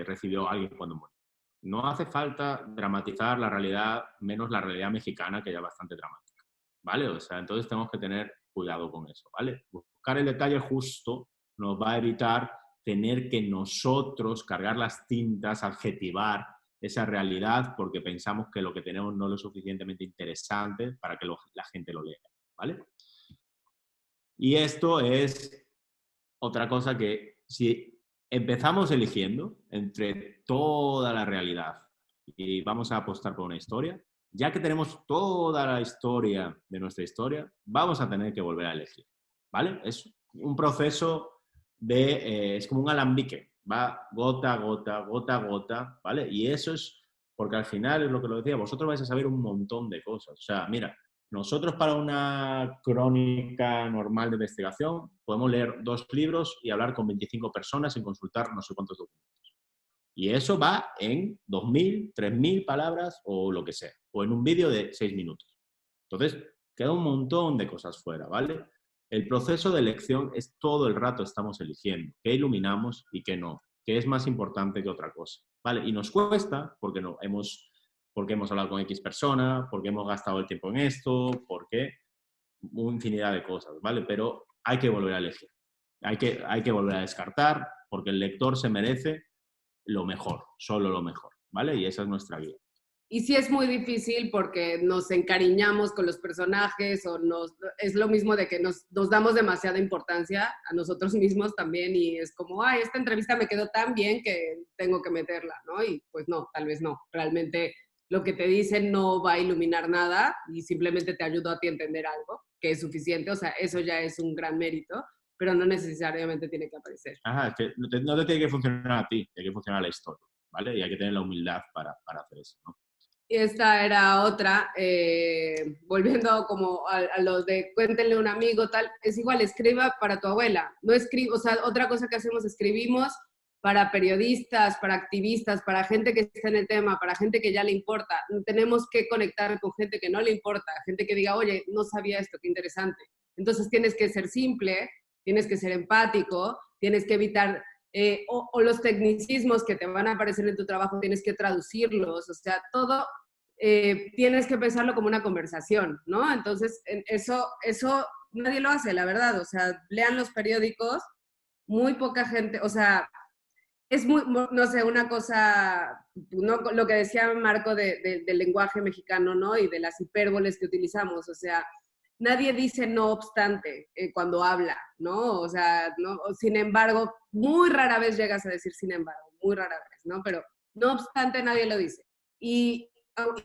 recibió alguien cuando murió. No hace falta dramatizar la realidad, menos la realidad mexicana, que ya es bastante dramática, ¿vale? O sea, entonces tenemos que tener cuidado con eso, ¿vale? Buscar el detalle justo nos va a evitar tener que nosotros cargar las tintas, adjetivar esa realidad porque pensamos que lo que tenemos no es lo suficientemente interesante para que la gente lo lea, ¿vale? Y esto es otra cosa que si empezamos eligiendo entre toda la realidad y vamos a apostar por una historia, ya que tenemos toda la historia de nuestra historia, vamos a tener que volver a elegir, ¿vale? Es un proceso es como un alambique, va gota a gota, gota a gota, ¿vale? Y eso es porque al final, es lo que lo decía, vosotros vais a saber un montón de cosas. O sea, mira, nosotros para una crónica normal de investigación podemos leer 2 libros y hablar con 25 personas sin consultar no sé cuántos documentos. Y eso va en 2.000, 3.000 palabras o lo que sea, o en un vídeo de 6 minutos. Entonces, queda un montón de cosas fuera, ¿vale? El proceso de elección es todo el rato estamos eligiendo qué iluminamos y qué no, qué es más importante que otra cosa, ¿vale? Y nos cuesta porque hemos hablado con X persona, porque hemos gastado el tiempo en esto, porque una infinidad de cosas, ¿vale? Pero hay que volver a elegir, hay que volver a descartar, porque el lector se merece lo mejor, solo lo mejor, ¿vale? Y esa es nuestra guía. Y sí es muy difícil porque nos encariñamos con los personajes o es lo mismo de que nos damos demasiada importancia a nosotros mismos también y es como, ay, esta entrevista me quedó tan bien que tengo que meterla, ¿no? Y pues no, tal vez no. Realmente lo que te dicen no va a iluminar nada y simplemente te ayudó a ti a entender algo, que es suficiente, o sea, eso ya es un gran mérito, pero no necesariamente tiene que aparecer. Ajá, es que no te tiene que funcionar a ti, tiene que funcionar a la historia, ¿vale? Y hay que tener la humildad para hacer eso, ¿no? Esta era otra, volviendo como a lo de cuéntenle a un amigo, tal, es igual, escriba para tu abuela, no escriba, o sea, otra cosa que hacemos, escribimos para periodistas, para activistas, para gente que está en el tema, para gente que ya le importa, tenemos que conectar con gente que no le importa, gente que diga, oye, no sabía esto, qué interesante. Entonces tienes que ser simple, tienes que ser empático, tienes que evitar... o los tecnicismos que te van a aparecer en tu trabajo, tienes que traducirlos, o sea, todo tienes que pensarlo como una conversación, ¿no? Entonces, eso nadie lo hace, la verdad, o sea, lean los periódicos, muy poca gente, o sea, es muy, no sé, una cosa, ¿no? Lo que decía Marco del lenguaje mexicano, ¿no? Y de las hipérboles que utilizamos, o sea, nadie dice no obstante cuando habla, ¿no? O sea, ¿no? Sin embargo, muy rara vez llegas a decir sin embargo, muy rara vez, ¿no? Pero no obstante nadie lo dice. Y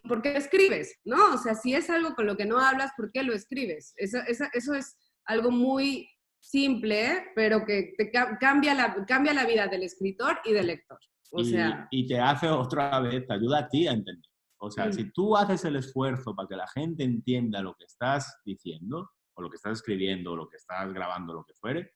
¿por qué escribes? ¿No? O sea, si es algo con lo que no hablas, ¿por qué lo escribes? Eso es algo muy simple, pero que cambia la vida del escritor y del lector. O sea, y te hace otra vez, te ayuda a ti a entender. O sea, si tú haces el esfuerzo para que la gente entienda lo que estás diciendo, o lo que estás escribiendo, o lo que estás grabando, lo que fuere,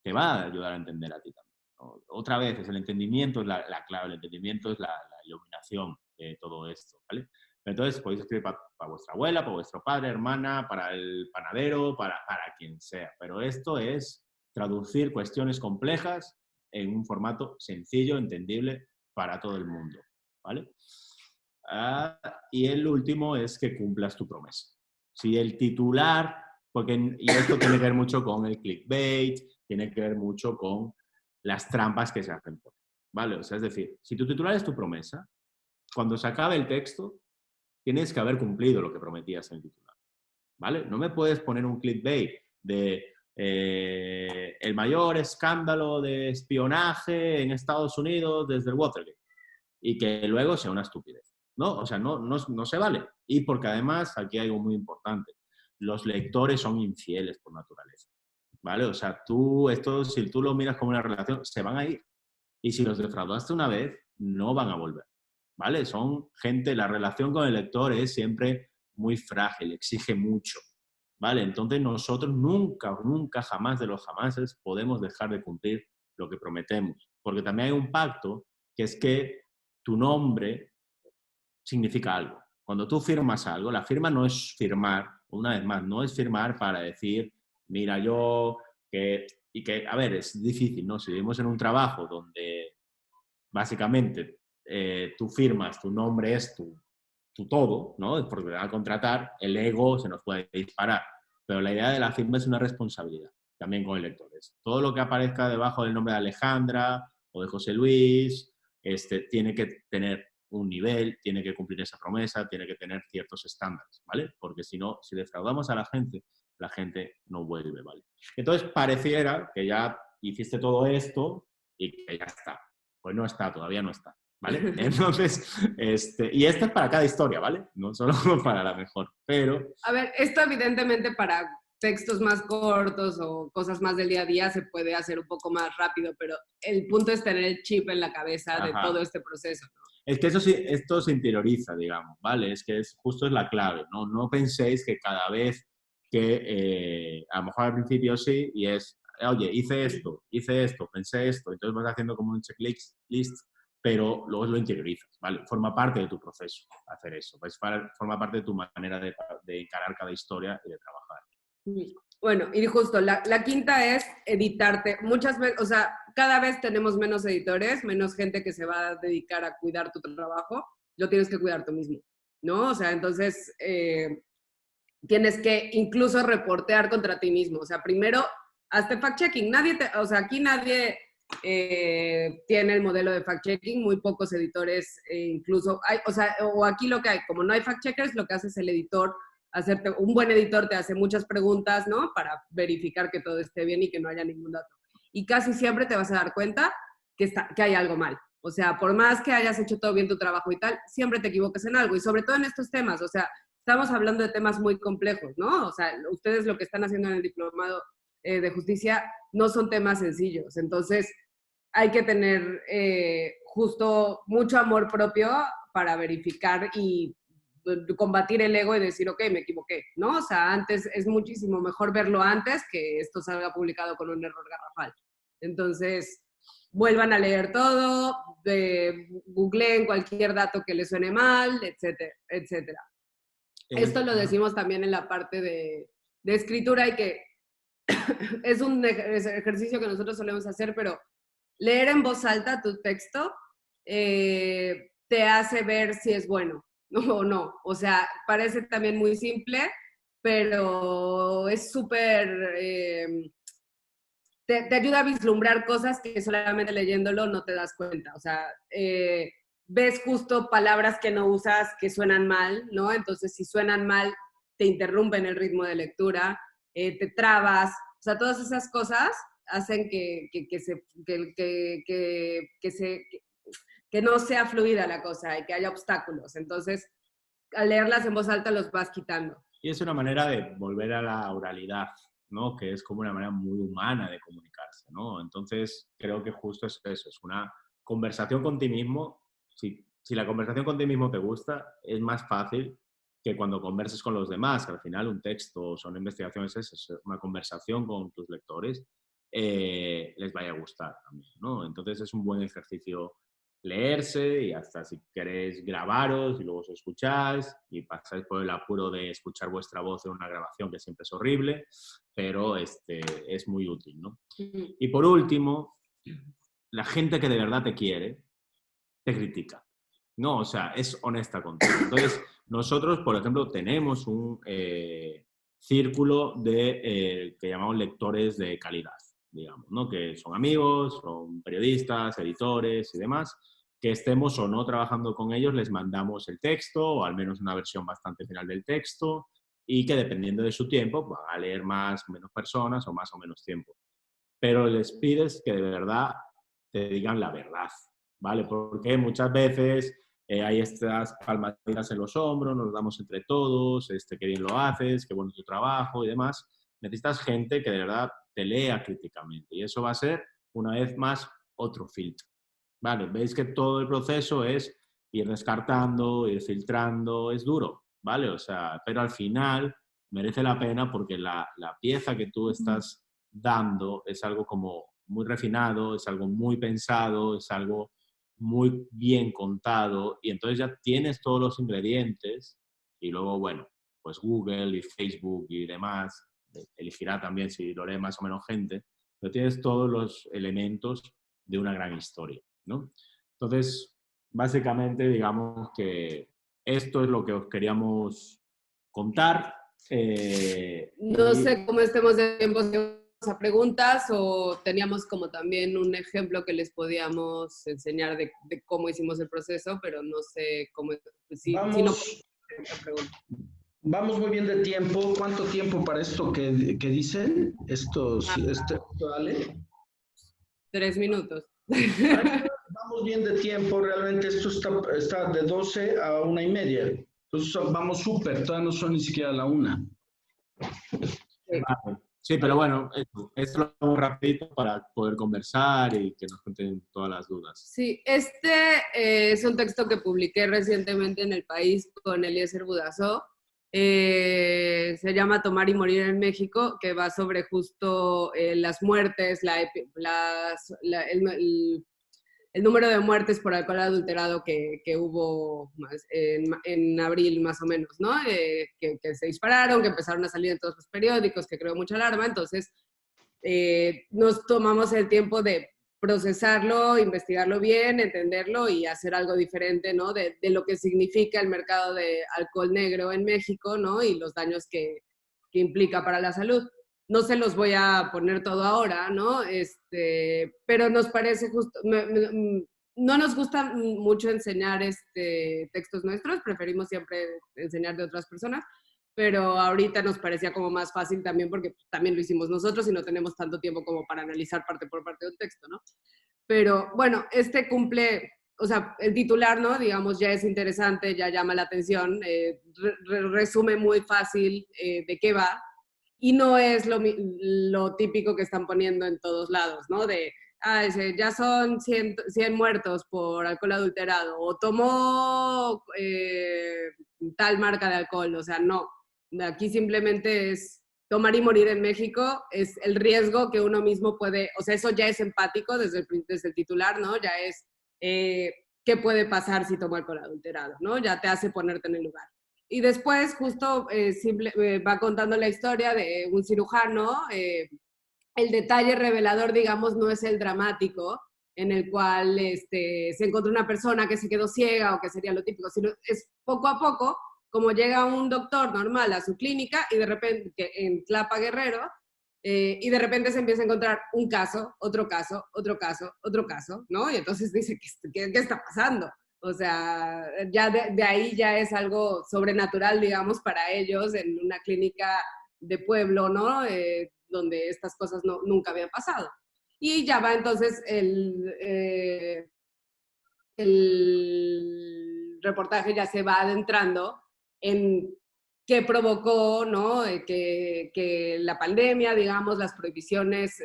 te va a ayudar a entender a ti también. Otra vez, el entendimiento es la clave, el entendimiento es la iluminación de todo esto, ¿vale? Entonces, podéis escribir para vuestra abuela, para vuestro padre, hermana, para el panadero, para quien sea. Pero esto es traducir cuestiones complejas en un formato sencillo, entendible para todo el mundo, ¿vale? Y el último es que cumplas tu promesa. Si el titular, y esto tiene que ver mucho con el clickbait, tiene que ver mucho con las trampas que se hacen, ¿vale? O sea, es decir, si tu titular es tu promesa, cuando se acabe el texto, tienes que haber cumplido lo que prometías en el titular, ¿vale? No me puedes poner un clickbait de el mayor escándalo de espionaje en Estados Unidos desde el Watergate y que luego sea una estupidez, ¿no? O sea, no se vale. Y porque además, aquí hay algo muy importante, los lectores son infieles por naturaleza, ¿vale? O sea, si tú lo miras como una relación, se van a ir. Y si los defraudaste una vez, no van a volver, ¿vale? Son gente, la relación con el lector es siempre muy frágil, exige mucho, ¿vale? Entonces nosotros nunca, jamás de los jamases podemos dejar de cumplir lo que prometemos. Porque también hay un pacto que es que tu nombre significa algo. Cuando tú firmas algo, la firma no es firmar, una vez más, no es firmar para decir, mira, a ver, es difícil, ¿no? Si vivimos en un trabajo donde básicamente tú firmas, tu nombre es tu todo, ¿no? Porque te van a contratar, el ego se nos puede disparar. Pero la idea de la firma es una responsabilidad, también con lectores. Todo lo que aparezca debajo del nombre de Alejandra o de José Luis, tiene que tener un nivel, tiene que cumplir esa promesa, tiene que tener ciertos estándares, ¿vale? Porque si no, si defraudamos a la gente no vuelve, ¿vale? Entonces, pareciera que ya hiciste todo esto y que ya está. Pues no está, todavía no está, ¿vale? Entonces, y esto es para cada historia, ¿vale? No solo para la mejor, pero... A ver, esto evidentemente para textos más cortos o cosas más del día a día se puede hacer un poco más rápido, pero el punto es tener el chip en la cabeza de todo este proceso, ¿no? Es que esto se interioriza, digamos, ¿vale? Es que justo es la clave, ¿no? No penséis que cada vez que, a lo mejor al principio sí, y es, oye, hice esto, pensé esto, entonces vas haciendo como un checklist, pero luego lo interiorizas, ¿vale? Forma parte de tu proceso hacer eso, pues forma parte de tu manera de encarar cada historia y de trabajar. Bueno, y justo, la quinta es editarte. Muchas veces, o sea, cada vez tenemos menos editores, menos gente que se va a dedicar a cuidar tu trabajo. Lo tienes que cuidar tú mismo, ¿no? O sea, entonces tienes que incluso reportear contra ti mismo. O sea, primero, hazte fact-checking. Aquí nadie tiene el modelo de fact-checking, muy pocos editores incluso hay, o aquí lo que hay, como no hay fact-checkers, lo que hace es el editor, un buen editor te hace muchas preguntas, ¿no? Para verificar que todo esté bien y que no haya ningún dato. Y casi siempre te vas a dar cuenta que hay algo mal. O sea, por más que hayas hecho todo bien tu trabajo y tal, siempre te equivocas en algo. Y sobre todo en estos temas, o sea, estamos hablando de temas muy complejos, ¿no? O sea, ustedes lo que están haciendo en el diplomado de justicia no son temas sencillos. Entonces, hay que tener justo mucho amor propio para verificar y combatir el ego y decir, ok, me equivoqué, ¿no? O sea, antes es muchísimo mejor verlo antes que esto salga publicado con un error garrafal. Entonces, vuelvan a leer todo, googleen cualquier dato que les suene mal, etcétera, etcétera. Esto lo decimos también en la parte de escritura y que es un ejercicio que nosotros solemos hacer, pero leer en voz alta tu texto te hace ver si es bueno o no. O sea, parece también muy simple, pero es súper... te ayuda a vislumbrar cosas que solamente leyéndolo no te das cuenta. O sea, ves justo palabras que no usas que suenan mal, ¿no? Entonces, si suenan mal, te interrumpen el ritmo de lectura, te trabas. O sea, todas esas cosas hacen que no sea fluida la cosa y que haya obstáculos. Entonces, al leerlas en voz alta los vas quitando. Y es una manera de volver a la oralidad, ¿no? Que es como una manera muy humana de comunicarse, ¿no? Entonces, creo que justo es eso, es una conversación con ti mismo. Si la conversación con ti mismo te gusta, es más fácil que cuando converses con los demás, que al final un texto, son investigaciones, es una conversación con tus lectores, les vaya a gustar también, ¿no? Entonces es un buen ejercicio leerse y hasta si queréis grabaros y luego os escucháis y pasáis por el apuro de escuchar vuestra voz en una grabación que siempre es horrible, pero es muy útil, ¿no? Y por último, la gente que de verdad te quiere, te critica. No, o sea, es honesta contigo. Entonces, nosotros, por ejemplo, tenemos un círculo de que llamamos lectores de calidad, digamos, ¿no? Que son amigos, son periodistas, editores y demás, que estemos o no trabajando con ellos, les mandamos el texto o al menos una versión bastante final del texto y que dependiendo de su tiempo van a leer más o menos personas o más o menos tiempo. Pero les pides que de verdad te digan la verdad, ¿vale? Porque muchas veces hay estas palmaditas en los hombros, nos damos entre todos, qué bien lo haces, qué bueno es tu trabajo y demás. Necesitas gente que de verdad te lea críticamente y eso va a ser, una vez más, otro filtro, ¿vale? Veis que todo el proceso es ir descartando, ir filtrando, es duro, ¿vale? O sea, pero al final merece la pena porque la pieza que tú estás dando es algo como muy refinado, es algo muy pensado, es algo muy bien contado y entonces ya tienes todos los ingredientes y luego, bueno, pues Google y Facebook y demás elegirá también si lo lee más o menos gente, pero tienes todos los elementos de una gran historia, ¿no? Entonces, básicamente, digamos que esto es lo que os queríamos contar. No sé cómo estemos de tiempo a preguntas o teníamos como también un ejemplo que les podíamos enseñar de cómo hicimos el proceso, pero no sé cómo, si no vamos muy bien de tiempo. ¿Cuánto tiempo para esto que dicen? Esto vale. 3 minutos. Vamos bien de tiempo, realmente esto está de 12 a 1:30. Entonces vamos súper, todavía no son ni siquiera la 1. Vale. Sí, pero bueno, esto lo hago rapidito para poder conversar y que nos cuenten todas las dudas. Sí, es un texto que publiqué recientemente en El País con Eliezer Budasó. Se llama Tomar y Morir en México, que va sobre justo las muertes, el número de muertes por alcohol adulterado que hubo en abril más o menos, ¿no? Que se dispararon, que empezaron a salir en todos los periódicos, que creó mucha alarma. Entonces, nos tomamos el tiempo de procesarlo, investigarlo bien, entenderlo y hacer algo diferente, ¿no? De lo que significa el mercado de alcohol negro en México, ¿no? Y los daños que implica para la salud. No se los voy a poner todo ahora, ¿no? Pero nos parece justo, no nos gusta mucho enseñar textos nuestros, preferimos siempre enseñar de otras personas, pero ahorita nos parecía como más fácil también porque también lo hicimos nosotros y no tenemos tanto tiempo como para analizar parte por parte de un texto, ¿no? Pero bueno, cumple, o sea, el titular, ¿no? Digamos, ya es interesante, ya llama la atención, resume muy fácil de qué va y no es lo típico que están poniendo en todos lados, ¿no? Ya son 100 muertos por alcohol adulterado o tomó tal marca de alcohol, o sea, no. Aquí simplemente es tomar y morir en México, es el riesgo que uno mismo puede, o sea, eso ya es empático desde el titular, ¿no? Ya es qué puede pasar si tomo alcohol adulterado, ¿no? Ya te hace ponerte en el lugar. Y después justo va contando la historia de un cirujano. El detalle revelador, digamos, no es el dramático, en el cual se encontró una persona que se quedó ciega o que sería lo típico, sino es poco a poco, como llega un doctor normal a su clínica y de repente, en Tlapa Guerrero, y de repente se empieza a encontrar un caso, otro caso, otro caso, otro caso, ¿no? Y entonces dice, ¿qué está pasando? O sea, ya de ahí ya es algo sobrenatural, digamos, para ellos en una clínica de pueblo, ¿no? Donde estas cosas nunca habían pasado. Y ya va entonces el reportaje ya se va adentrando en que provocó, ¿no? Que la pandemia, digamos, las prohibiciones,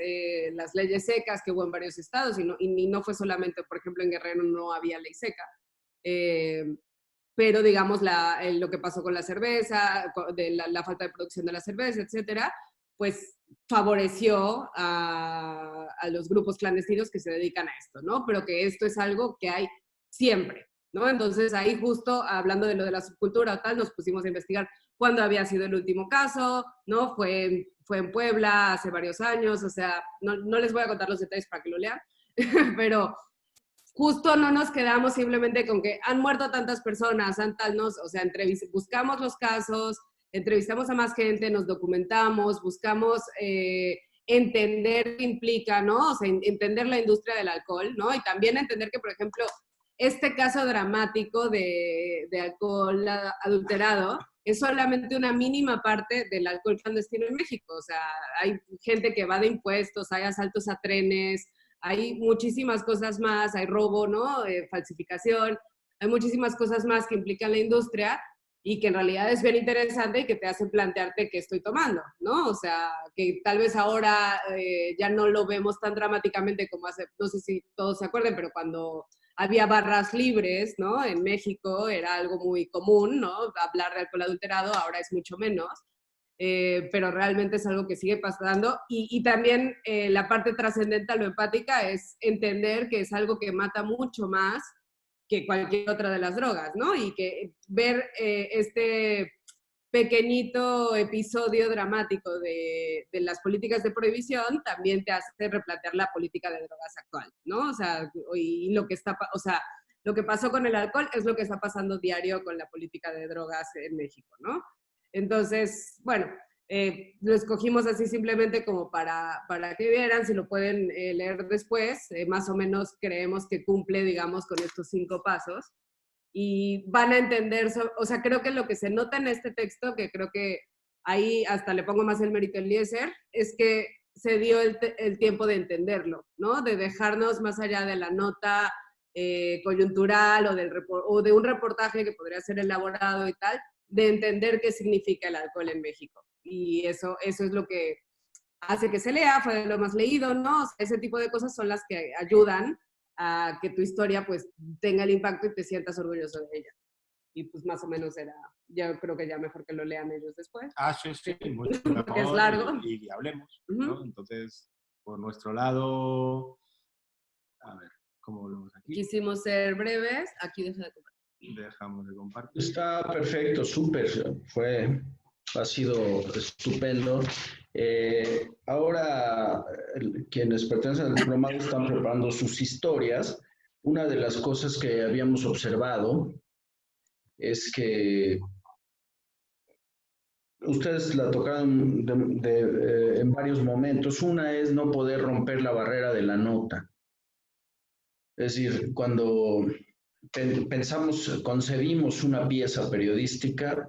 las leyes secas que hubo en varios estados, y no fue solamente, por ejemplo, en Guerrero no había ley seca, pero digamos lo que pasó con la cerveza, de la falta de producción de la cerveza, etcétera, pues favoreció a los grupos clandestinos que se dedican a esto, ¿no? Pero que esto es algo que hay siempre, ¿no? Entonces ahí justo hablando de lo de la subcultura o tal, nos pusimos a investigar cuándo había sido el último caso, ¿no? Fue en Puebla hace varios años, o sea, no les voy a contar los detalles para que lo lean, pero justo no nos quedamos simplemente con que han muerto tantas personas, o sea, buscamos los casos, entrevistamos a más gente, nos documentamos, buscamos entender qué implica, ¿no? O sea, entender la industria del alcohol, ¿no? Y también entender que, por ejemplo, este caso dramático de alcohol adulterado es solamente una mínima parte del alcohol clandestino en México. O sea, hay gente que va de impuestos, hay asaltos a trenes, hay muchísimas cosas más, hay robo, ¿no? Falsificación, hay muchísimas cosas más que implican la industria y que en realidad es bien interesante y que te hacen plantearte qué estoy tomando, ¿no? O sea, que tal vez ahora ya no lo vemos tan dramáticamente como hace, no sé si todos se acuerden, pero cuando había barras libres, ¿no? En México era algo muy común, ¿no? Hablar de alcohol adulterado, ahora es mucho menos. Pero realmente es algo que sigue pasando. Y también la parte trascendental o empática es entender que es algo que mata mucho más que cualquier otra de las drogas, ¿no? Y que ver este pequeñito episodio dramático de las políticas de prohibición también te hace replantear la política de drogas actual, ¿no? O sea, y lo que pasó con el alcohol es lo que está pasando diario con la política de drogas en México, ¿no? Entonces, bueno, lo escogimos así simplemente como para que vieran, si lo pueden leer después, más o menos creemos que cumple, digamos, con estos 5 pasos y van a entender, o sea, creo que lo que se nota en este texto, que creo que ahí hasta le pongo más el mérito a Eliezer, es que se dio el tiempo de entenderlo, ¿no? De dejarnos más allá de la nota coyuntural o de un reportaje que podría ser elaborado y tal, de entender qué significa el alcohol en México. Y eso es lo que hace que se lea, fue lo más leído, ¿no? O sea, ese tipo de cosas son las que ayudan a que tu historia pues tenga el impacto y te sientas orgulloso de ella. Y pues más o menos yo creo que ya mejor que lo lean ellos después. Sí, mucho mejor. Porque es largo. Y hablemos, ¿no? Entonces, por nuestro lado, a ver, ¿cómo lo vemos aquí? Quisimos ser breves, aquí deja de compartir. Dejamos de compartir. Está perfecto, súper, ha sido estupendo. Ahora, quienes pertenecen al diplomado están preparando sus historias. Una de las cosas que habíamos observado es que ustedes la tocaron en varios momentos. Una es no poder romper la barrera de la nota. Es decir, cuando concebimos una pieza periodística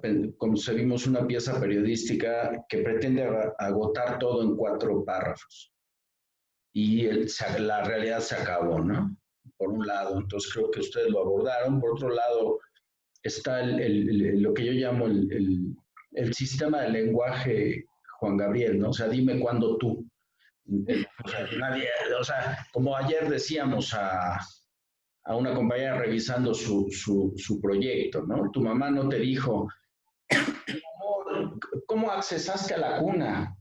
que pretende agotar todo en 4 párrafos. Y la realidad se acabó, ¿no? Por un lado, entonces creo que ustedes lo abordaron. Por otro lado, está lo que yo llamo el sistema de lenguaje Juan Gabriel, ¿no? O sea, dime cuándo tú. O sea, como ayer decíamos a una compañera revisando su proyecto, ¿no? Tu mamá no te dijo, ¿cómo accesaste a la cuna?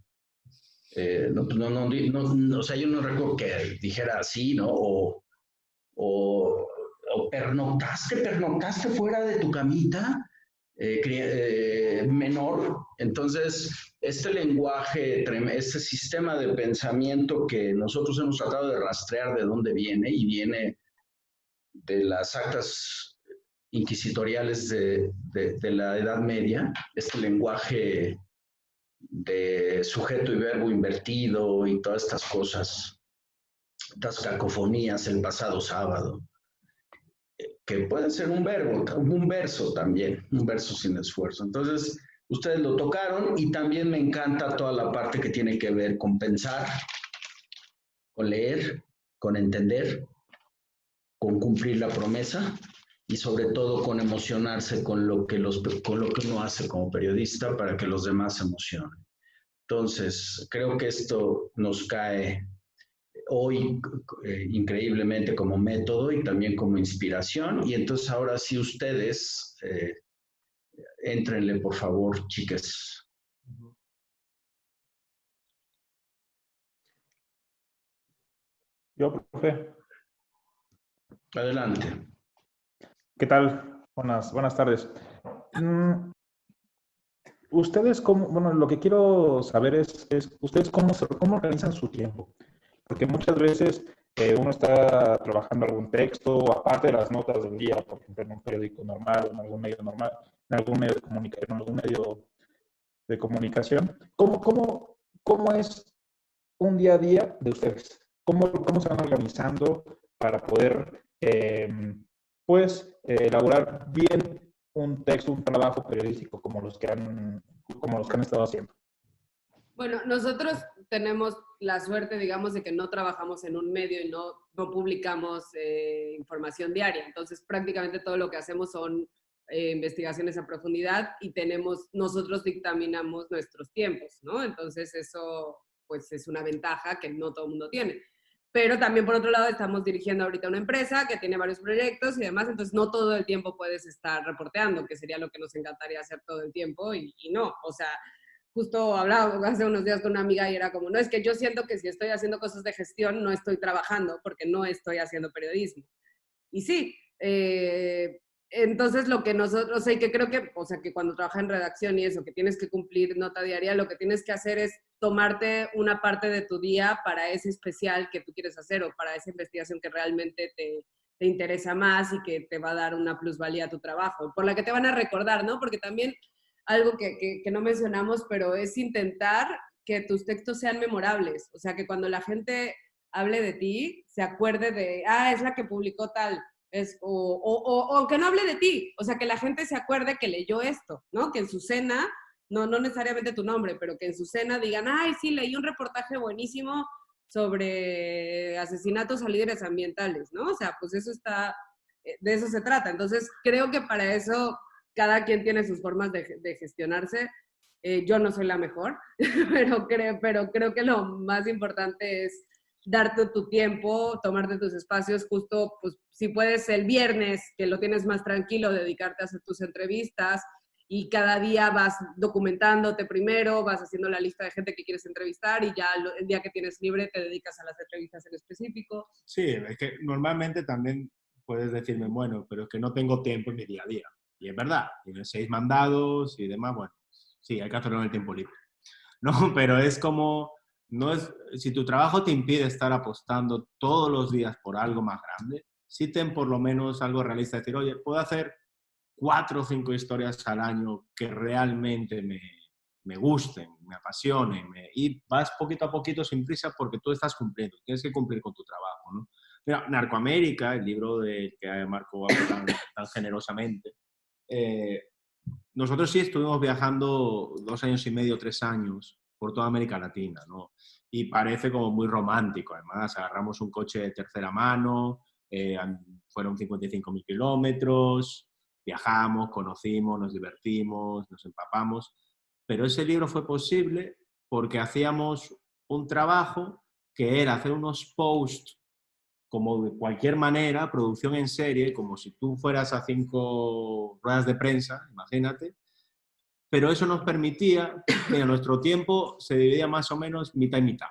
O sea, yo no recuerdo que dijera así, ¿no? O pernoctaste fuera de tu camita menor. Entonces, este lenguaje, este sistema de pensamiento que nosotros hemos tratado de rastrear de dónde viene, y viene de las actas inquisitoriales de la Edad Media, este lenguaje de sujeto y verbo invertido y todas estas cosas, estas cacofonías, el pasado sábado, que pueden ser un verso también, un verso sin esfuerzo. Entonces, ustedes lo tocaron, y también me encanta toda la parte que tiene que ver con pensar, con leer, con entender, con cumplir la promesa y sobre todo con emocionarse con lo que uno hace como periodista para que los demás se emocionen. Entonces, creo que esto nos cae hoy increíblemente como método y también como inspiración. Y entonces ahora sí ustedes, éntrenle por favor, chicas. Yo, profe. Adelante. ¿Qué tal? Buenas tardes. Ustedes, bueno, lo que quiero saber es ustedes cómo organizan su tiempo. Porque muchas veces uno está trabajando algún texto, aparte de las notas del día, por ejemplo, en un periódico normal, en algún medio normal, en algún medio de comunicación, en algún medio de comunicación. ¿Cómo es un día a día de ustedes? ¿Cómo se van organizando para poder, elaborar bien un texto, un trabajo periodístico como los que han estado haciendo? Bueno, nosotros tenemos la suerte, digamos, de que no trabajamos en un medio y no publicamos información diaria. Entonces, prácticamente todo lo que hacemos son investigaciones a profundidad y nosotros dictaminamos nuestros tiempos, ¿no? Entonces, eso, pues, es una ventaja que no todo el mundo tiene. Pero también, por otro lado, estamos dirigiendo ahorita una empresa que tiene varios proyectos y demás, entonces no todo el tiempo puedes estar reporteando, que sería lo que nos encantaría hacer todo el tiempo y no, o sea, justo hablaba hace unos días con una amiga y era como, no, es que yo siento que si estoy haciendo cosas de gestión no estoy trabajando porque no estoy haciendo periodismo. Y sí, entonces lo que nosotros, y que creo que, o sea, que cuando trabajas en redacción y eso, que tienes que cumplir nota diaria, lo que tienes que hacer es tomarte una parte de tu día para ese especial que tú quieres hacer o para esa investigación que realmente te interesa más y que te va a dar una plusvalía a tu trabajo, por la que te van a recordar, ¿no? Porque también algo que no mencionamos, pero es intentar que tus textos sean memorables, o sea, que cuando la gente hable de ti, se acuerde de, es la que publicó tal, o que no hable de ti, o sea, que la gente se acuerde que leyó esto, ¿no? Que en su cena, no necesariamente tu nombre, pero que en su cena digan, ay, sí, leí un reportaje buenísimo sobre asesinatos a líderes ambientales, ¿no? O sea, pues eso de eso se trata. Entonces, creo que para eso cada quien tiene sus formas de gestionarse. Yo no soy la mejor, pero creo que lo más importante es darte tu tiempo, tomarte tus espacios, justo, pues, si puedes el viernes, que lo tienes más tranquilo, dedicarte a hacer tus entrevistas y cada día vas documentándote primero, vas haciendo la lista de gente que quieres entrevistar y ya el día que tienes libre te dedicas a las entrevistas en específico. Sí, es que normalmente también puedes decirme, bueno, pero es que no tengo tiempo en mi día a día. Y es verdad, tienes 6 mandados y demás, bueno, sí, hay que hacerlo en el tiempo libre. No, pero es como, si tu trabajo te impide estar apostando todos los días por algo más grande, sí ten por lo menos algo realista, decir, oye, puedo hacer 4 o 5 historias al año que realmente me gusten, me apasionen, y vas poquito a poquito sin prisa porque tú estás cumpliendo, tienes que cumplir con tu trabajo, ¿no? Mira, Narcoamérica, el libro que Marco habla tan generosamente, nosotros sí estuvimos viajando 2 años y medio, 3 años por toda América Latina, ¿no? Y parece como muy romántico, además, agarramos un coche de tercera mano, fueron 55.000 kilómetros, viajamos, conocimos, nos divertimos, nos empapamos, pero ese libro fue posible porque hacíamos un trabajo que era hacer unos posts como de cualquier manera, producción en serie, como si tú fueras a 5 ruedas de prensa, imagínate, pero eso nos permitía, mira, nuestro tiempo se dividía más o menos mitad y mitad,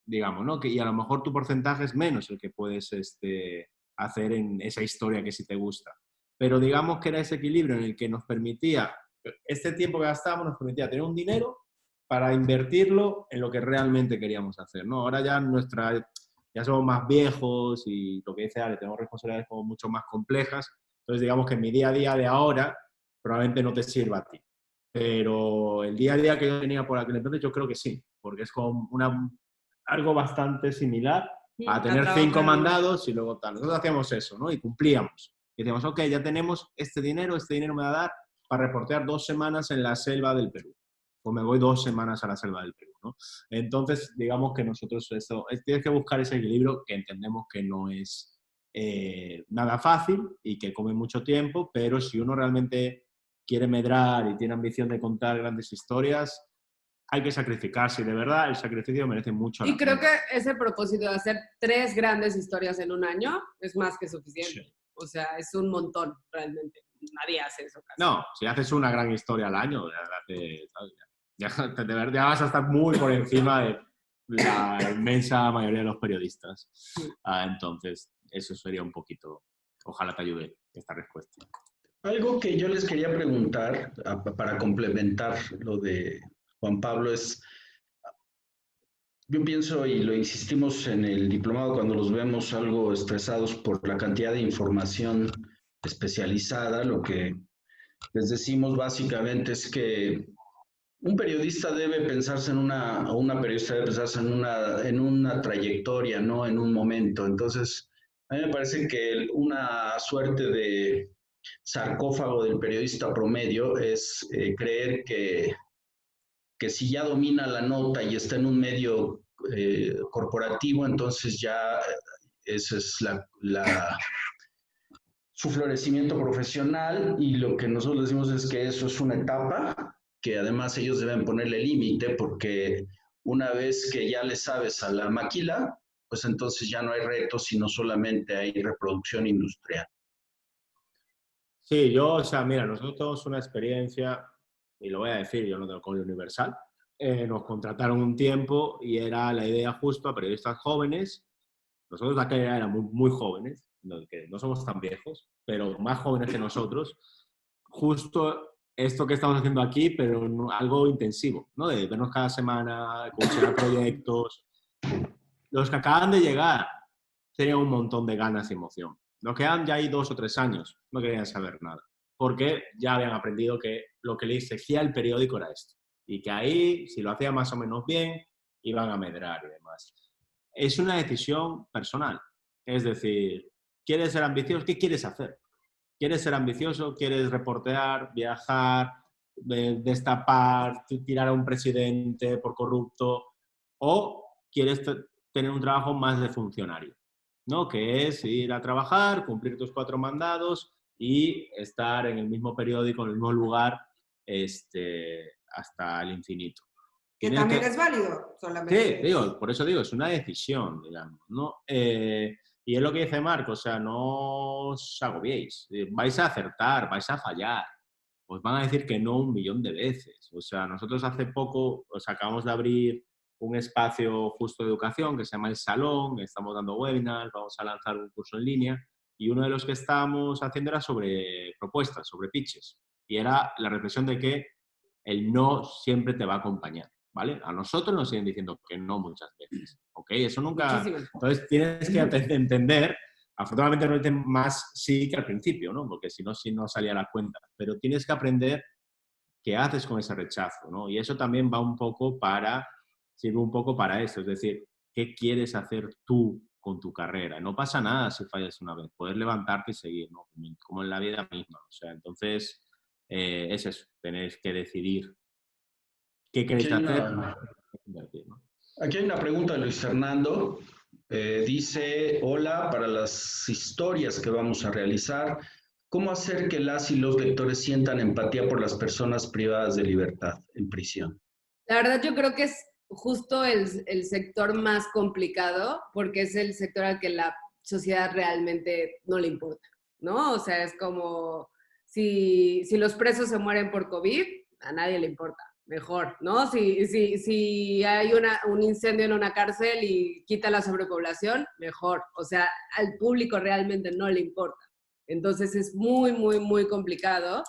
digamos, ¿no? Y a lo mejor tu porcentaje es menos el que puedes hacer en esa historia que sí te gusta. Pero digamos que era ese equilibrio en el que nos permitía, este tiempo que gastábamos nos permitía tener un dinero para invertirlo en lo que realmente queríamos hacer, ¿no? Ahora ya somos más viejos y lo que dice Ale, tenemos responsabilidades como mucho más complejas, entonces digamos que mi día a día de ahora probablemente no te sirva a ti. Pero el día a día que yo tenía por aquel entonces yo creo que sí, porque es como algo bastante similar a tener 5 mandados y luego tal. Nosotros hacíamos eso, ¿no? Y cumplíamos. Y decíamos, ok, ya tenemos este dinero me va a dar para reportear 2 semanas en la selva del Perú. Pues me voy 2 semanas a la selva del Perú, ¿no? Entonces, digamos que nosotros tienes que buscar ese equilibrio que entendemos que no es nada fácil y que come mucho tiempo, pero si uno realmente quiere medrar y tiene ambición de contar grandes historias, hay que sacrificarse. Y de verdad, el sacrificio merece mucho la creo pena. que ese propósito de hacer 3 grandes historias en un año es más que suficiente. Sí. O sea, es un montón, realmente. Nadie hace eso casi. No, si haces una gran historia al año, ya vas a estar muy por encima de la inmensa mayoría de los periodistas. Entonces, eso sería un poquito... Ojalá te ayude esta respuesta. Algo que yo les quería preguntar para complementar lo de Juan Pablo es, yo pienso y lo insistimos en el diplomado cuando los vemos algo estresados por la cantidad de información especializada, lo que les decimos básicamente es que un periodista debe pensarse o una periodista debe pensarse en una trayectoria, no en un momento. Entonces, a mí me parece que una suerte de sarcófago del periodista promedio es creer que si ya domina la nota y está en un medio corporativo, entonces ya esa es su florecimiento profesional, y lo que nosotros decimos es que eso es una etapa que además ellos deben ponerle límite, porque una vez que ya le sabes a la maquila, pues entonces ya no hay retos, sino solamente hay reproducción industrial. Sí, o sea, mira, nosotros tenemos una experiencia, y lo voy a decir, yo no tengo Código Universal, nos contrataron un tiempo y era la idea justo a periodistas jóvenes. Nosotros de aquella éramos muy jóvenes, que no somos tan viejos, pero más jóvenes que nosotros, justo esto que estamos haciendo aquí, pero algo intensivo, ¿no? De vernos cada semana, considerar proyectos. Los que acaban de llegar tenían un montón de ganas y emoción. Los que han ya ahí 2 o 3 años no querían saber nada, porque ya habían aprendido que lo que les exigía el periódico era esto, y que ahí, si lo hacía más o menos bien, iban a medrar y demás. Es una decisión personal. Es decir, ¿quieres ser ambicioso? ¿Qué quieres hacer? ¿Quieres ser ambicioso? ¿Quieres reportear, viajar, destapar, tirar a un presidente por corrupto? ¿O quieres tener un trabajo más de funcionario, ¿no? Que es ir a trabajar, cumplir tus 4 mandados y estar en el mismo periódico, en el mismo lugar, hasta el infinito. Que también es válido, solamente. Sí, digo, por eso digo, es una decisión, digamos, ¿no? Y es lo que dice Marco, o sea, no os agobiéis, vais a acertar, vais a fallar, os van a decir que no 1.000.000 de veces. O sea, nosotros hace poco acabamos de abrir un espacio justo de educación que se llama El Salón, estamos dando webinars, vamos a lanzar un curso en línea, y uno de los que estábamos haciendo era sobre propuestas, sobre pitches, y era la reflexión de que el no siempre te va a acompañar. ¿Vale? A nosotros nos siguen diciendo que no muchas veces, ¿ok? Eso nunca... Muchísimo. Entonces tienes que entender, afortunadamente no dicen más sí que al principio, ¿no? Porque si no salía la cuenta, pero tienes que aprender qué haces con ese rechazo, ¿no? Y eso también va sirve un poco para eso, es decir, ¿qué quieres hacer tú con tu carrera? No pasa nada si fallas una vez, puedes levantarte y seguir, ¿no? Como en la vida misma, o sea, entonces es eso, tenéis que decidir qué queréis hacer. Aquí hay una pregunta de Luis Fernando. Dice, hola, para las historias que vamos a realizar, ¿cómo hacer que las y los lectores sientan empatía por las personas privadas de libertad en prisión? La verdad yo creo que es justo el sector más complicado, porque es el sector al que la sociedad realmente no le importa, ¿no? O sea, es como si los presos se mueren por COVID, a nadie le importa. Mejor, ¿no? Si hay un incendio en una cárcel y quita la sobrepoblación, mejor. O sea, al público realmente no le importa. Entonces es muy, muy, muy complicado.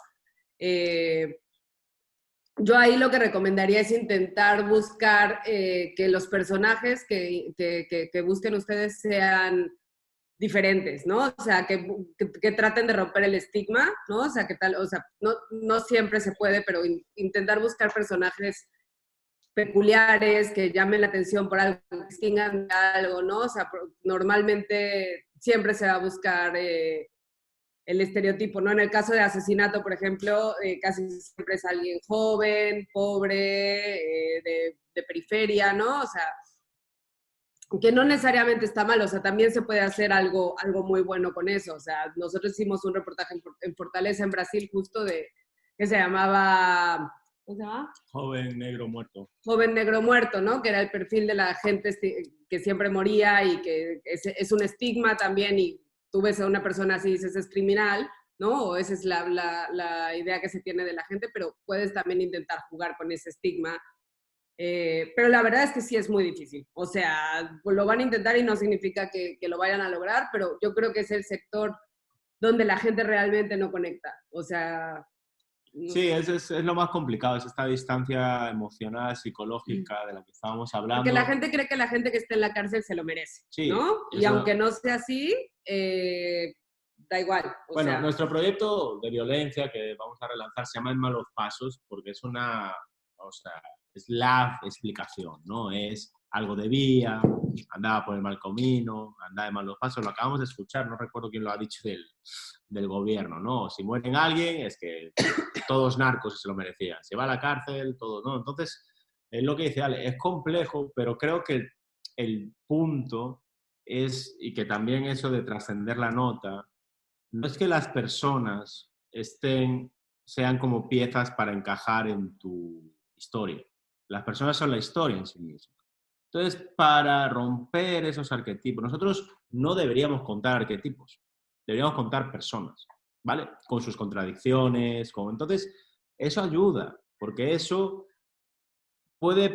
Yo ahí lo que recomendaría es intentar buscar que los personajes que busquen ustedes sean diferentes, ¿no? O sea, que traten de romper el estigma, ¿no? O sea, no siempre se puede, pero intentar buscar personajes peculiares que llamen la atención por algo, que distingan de algo, ¿no? O sea, normalmente siempre se va a buscar el estereotipo, ¿no? En el caso de asesinato, por ejemplo, casi siempre es alguien joven, pobre, de periferia, ¿no? O sea, que no necesariamente está mal, o sea, también se puede hacer algo muy bueno con eso. O sea, nosotros hicimos un reportaje en Fortaleza, en Brasil, justo que se llamaba, ¿cómo se llama? Joven negro muerto. Joven negro muerto, ¿no? Que era el perfil de la gente que siempre moría y que es un estigma también, y tú ves a una persona así y dices es criminal, ¿no? O esa es la idea que se tiene de la gente, pero puedes también intentar jugar con ese estigma. Pero la verdad es que sí es muy difícil. O sea, lo van a intentar y no significa que lo vayan a lograr, pero yo creo que es el sector donde la gente realmente no conecta. O sea... Sí, es lo más complicado, es esta distancia emocional, psicológica de la que estábamos hablando. Porque la gente cree que la gente que está en la cárcel se lo merece, sí, ¿no? Y aunque no sea así, da igual. Bueno, nuestro proyecto de violencia que vamos a relanzar se llama En Malos Pasos, porque es es la explicación, ¿no? Es algo debía, andaba por el mal camino, andaba en malos pasos, lo acabamos de escuchar, no recuerdo quién lo ha dicho del gobierno, ¿no? Si mueren alguien es que todos narcos se lo merecían, se va a la cárcel, todo, ¿no? Entonces, es lo que dice Ale, es complejo, pero creo que el punto es, y que también eso de trascender la nota, no es que las personas sean como piezas para encajar en tu historia. Las personas son la historia en sí misma. Entonces, para romper esos arquetipos, nosotros no deberíamos contar arquetipos, deberíamos contar personas, ¿vale? Con sus contradicciones, entonces, eso ayuda, porque eso puede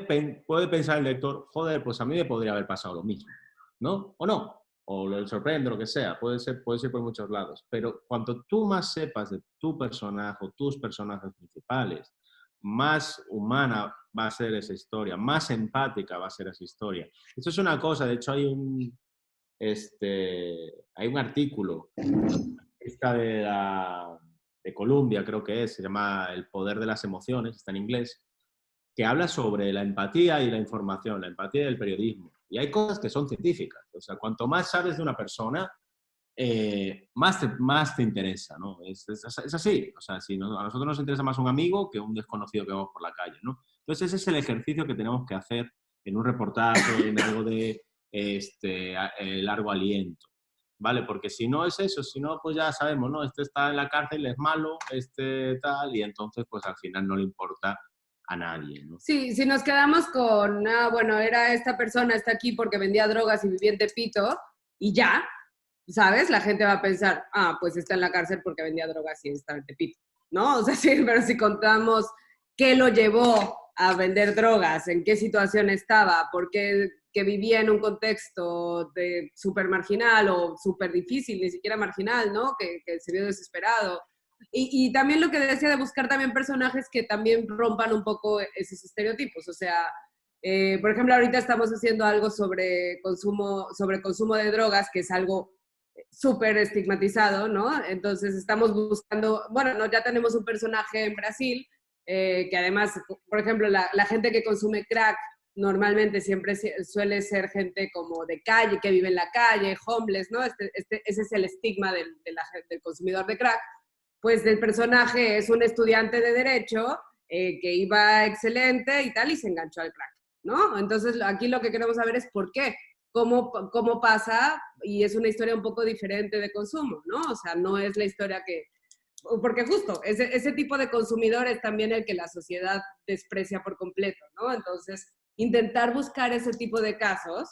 pensar el lector, joder, pues a mí me podría haber pasado lo mismo, ¿no? O no, o lo sorprende, lo que sea, puede ser por muchos lados, pero cuanto tú más sepas de tu personaje o tus personajes principales, más humana va a ser esa historia, más empática va a ser esa historia. Esto es una cosa, de hecho hay un artículo de Columbia, creo que se llama El poder de las emociones, está en inglés, que habla sobre la empatía y la información, la empatía y el periodismo. Y hay cosas que son científicas, o sea, cuanto más sabes de una persona, más te interesa, ¿no? Es así, o sea, a nosotros nos interesa más un amigo que un desconocido que vamos por la calle, ¿no? Entonces ese es el ejercicio que tenemos que hacer en un reportaje, en algo de largo aliento, ¿vale? Porque si no es eso, si no, pues ya sabemos, ¿no? Este está en la cárcel, es malo, tal, y entonces pues al final no le importa a nadie, ¿no? Sí, si nos quedamos con, bueno, era esta persona, está aquí porque vendía drogas y vivía en Tepito, y ya, ¿sabes? La gente va a pensar, pues está en la cárcel porque vendía drogas y está en Tepito, ¿no? O sea, sí, pero si contamos qué lo llevó a vender drogas, en qué situación estaba, por qué que vivía en un contexto de súper marginal o súper difícil, ni siquiera marginal, ¿no? Que se vio desesperado. Y también lo que decía de buscar también personajes que también rompan un poco esos estereotipos. O sea, por ejemplo, ahorita estamos haciendo algo sobre consumo de drogas, que es algo súper estigmatizado, ¿no? Entonces estamos buscando, bueno, no, ya tenemos un personaje en Brasil, que además, por ejemplo, la gente que consume crack normalmente siempre suele ser gente como de calle, que vive en la calle, homeless, ¿no? Ese es el estigma del consumidor de crack. Pues el personaje es un estudiante de Derecho que iba excelente y tal, y se enganchó al crack, ¿no? Entonces aquí lo que queremos saber es por qué, cómo pasa, y es una historia un poco diferente de consumo, ¿no? O sea, no es la historia porque justo, ese tipo de consumidor es también el que la sociedad desprecia por completo, ¿no? Entonces, intentar buscar ese tipo de casos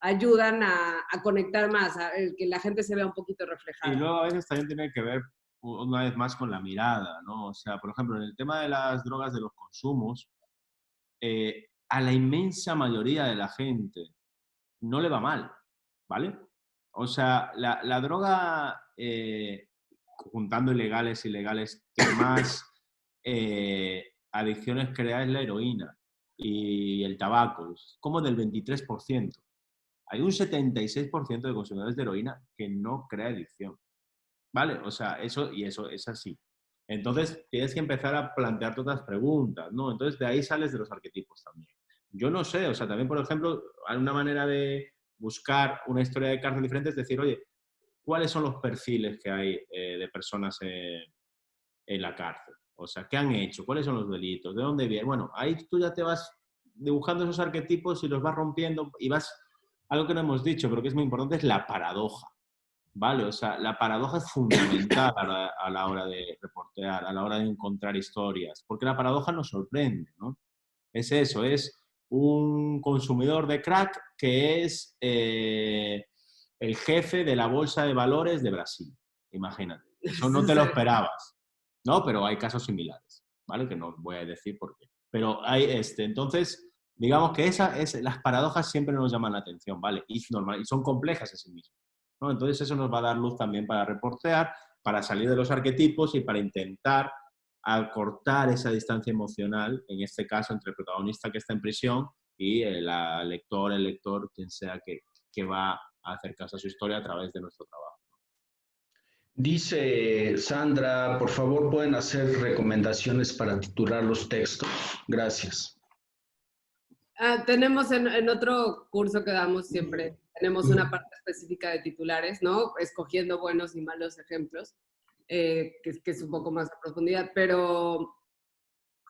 ayudan a conectar más, a que la gente se vea un poquito reflejada. Y luego a veces también tiene que ver una vez más con la mirada, ¿no? O sea, por ejemplo, en el tema de las drogas, de los consumos, a la inmensa mayoría de la gente no le va mal, ¿vale? O sea, la droga, juntando ilegales y legales, que más adicciones crea es la heroína y el tabaco, es como del 23%. Hay un 76% de consumidores de heroína que no crea adicción. ¿Vale? O sea, eso es así. Entonces, tienes que empezar a plantearte otras preguntas, ¿no? Entonces, de ahí sales de los arquetipos también. Yo no sé, o sea, también, por ejemplo, hay una manera de buscar una historia de cárcel diferente, es decir, oye, ¿cuáles son los perfiles que hay de personas en la cárcel? O sea, ¿qué han hecho? ¿Cuáles son los delitos? ¿De dónde vienen? Bueno, ahí tú ya te vas dibujando esos arquetipos y los vas rompiendo y vas algo que no hemos dicho, pero que es muy importante, es la paradoja, ¿vale? O sea, la paradoja es fundamental a la hora de reportear, a la hora de encontrar historias, porque la paradoja nos sorprende, ¿no? Es eso, es un consumidor de crack que es el jefe de la bolsa de valores de Brasil. Imagínate. Eso no te lo esperabas, ¿no? Pero hay casos similares, ¿vale? Que no os voy a decir por qué. Pero hay entonces, digamos que las paradojas siempre nos llaman la atención, ¿vale? Y son complejas en sí mismas, ¿no? Entonces eso nos va a dar luz también para reportear, para salir de los arquetipos y para intentar acortar esa distancia emocional, en este caso entre el protagonista que está en prisión y el lector, quien sea que va a hacer caso a su historia a través de nuestro trabajo. Dice Sandra, por favor, ¿pueden hacer recomendaciones para titular los textos? Gracias. Tenemos en otro curso que damos siempre, tenemos una parte específica de titulares, ¿no? Escogiendo buenos y malos ejemplos, que es un poco más a profundidad, pero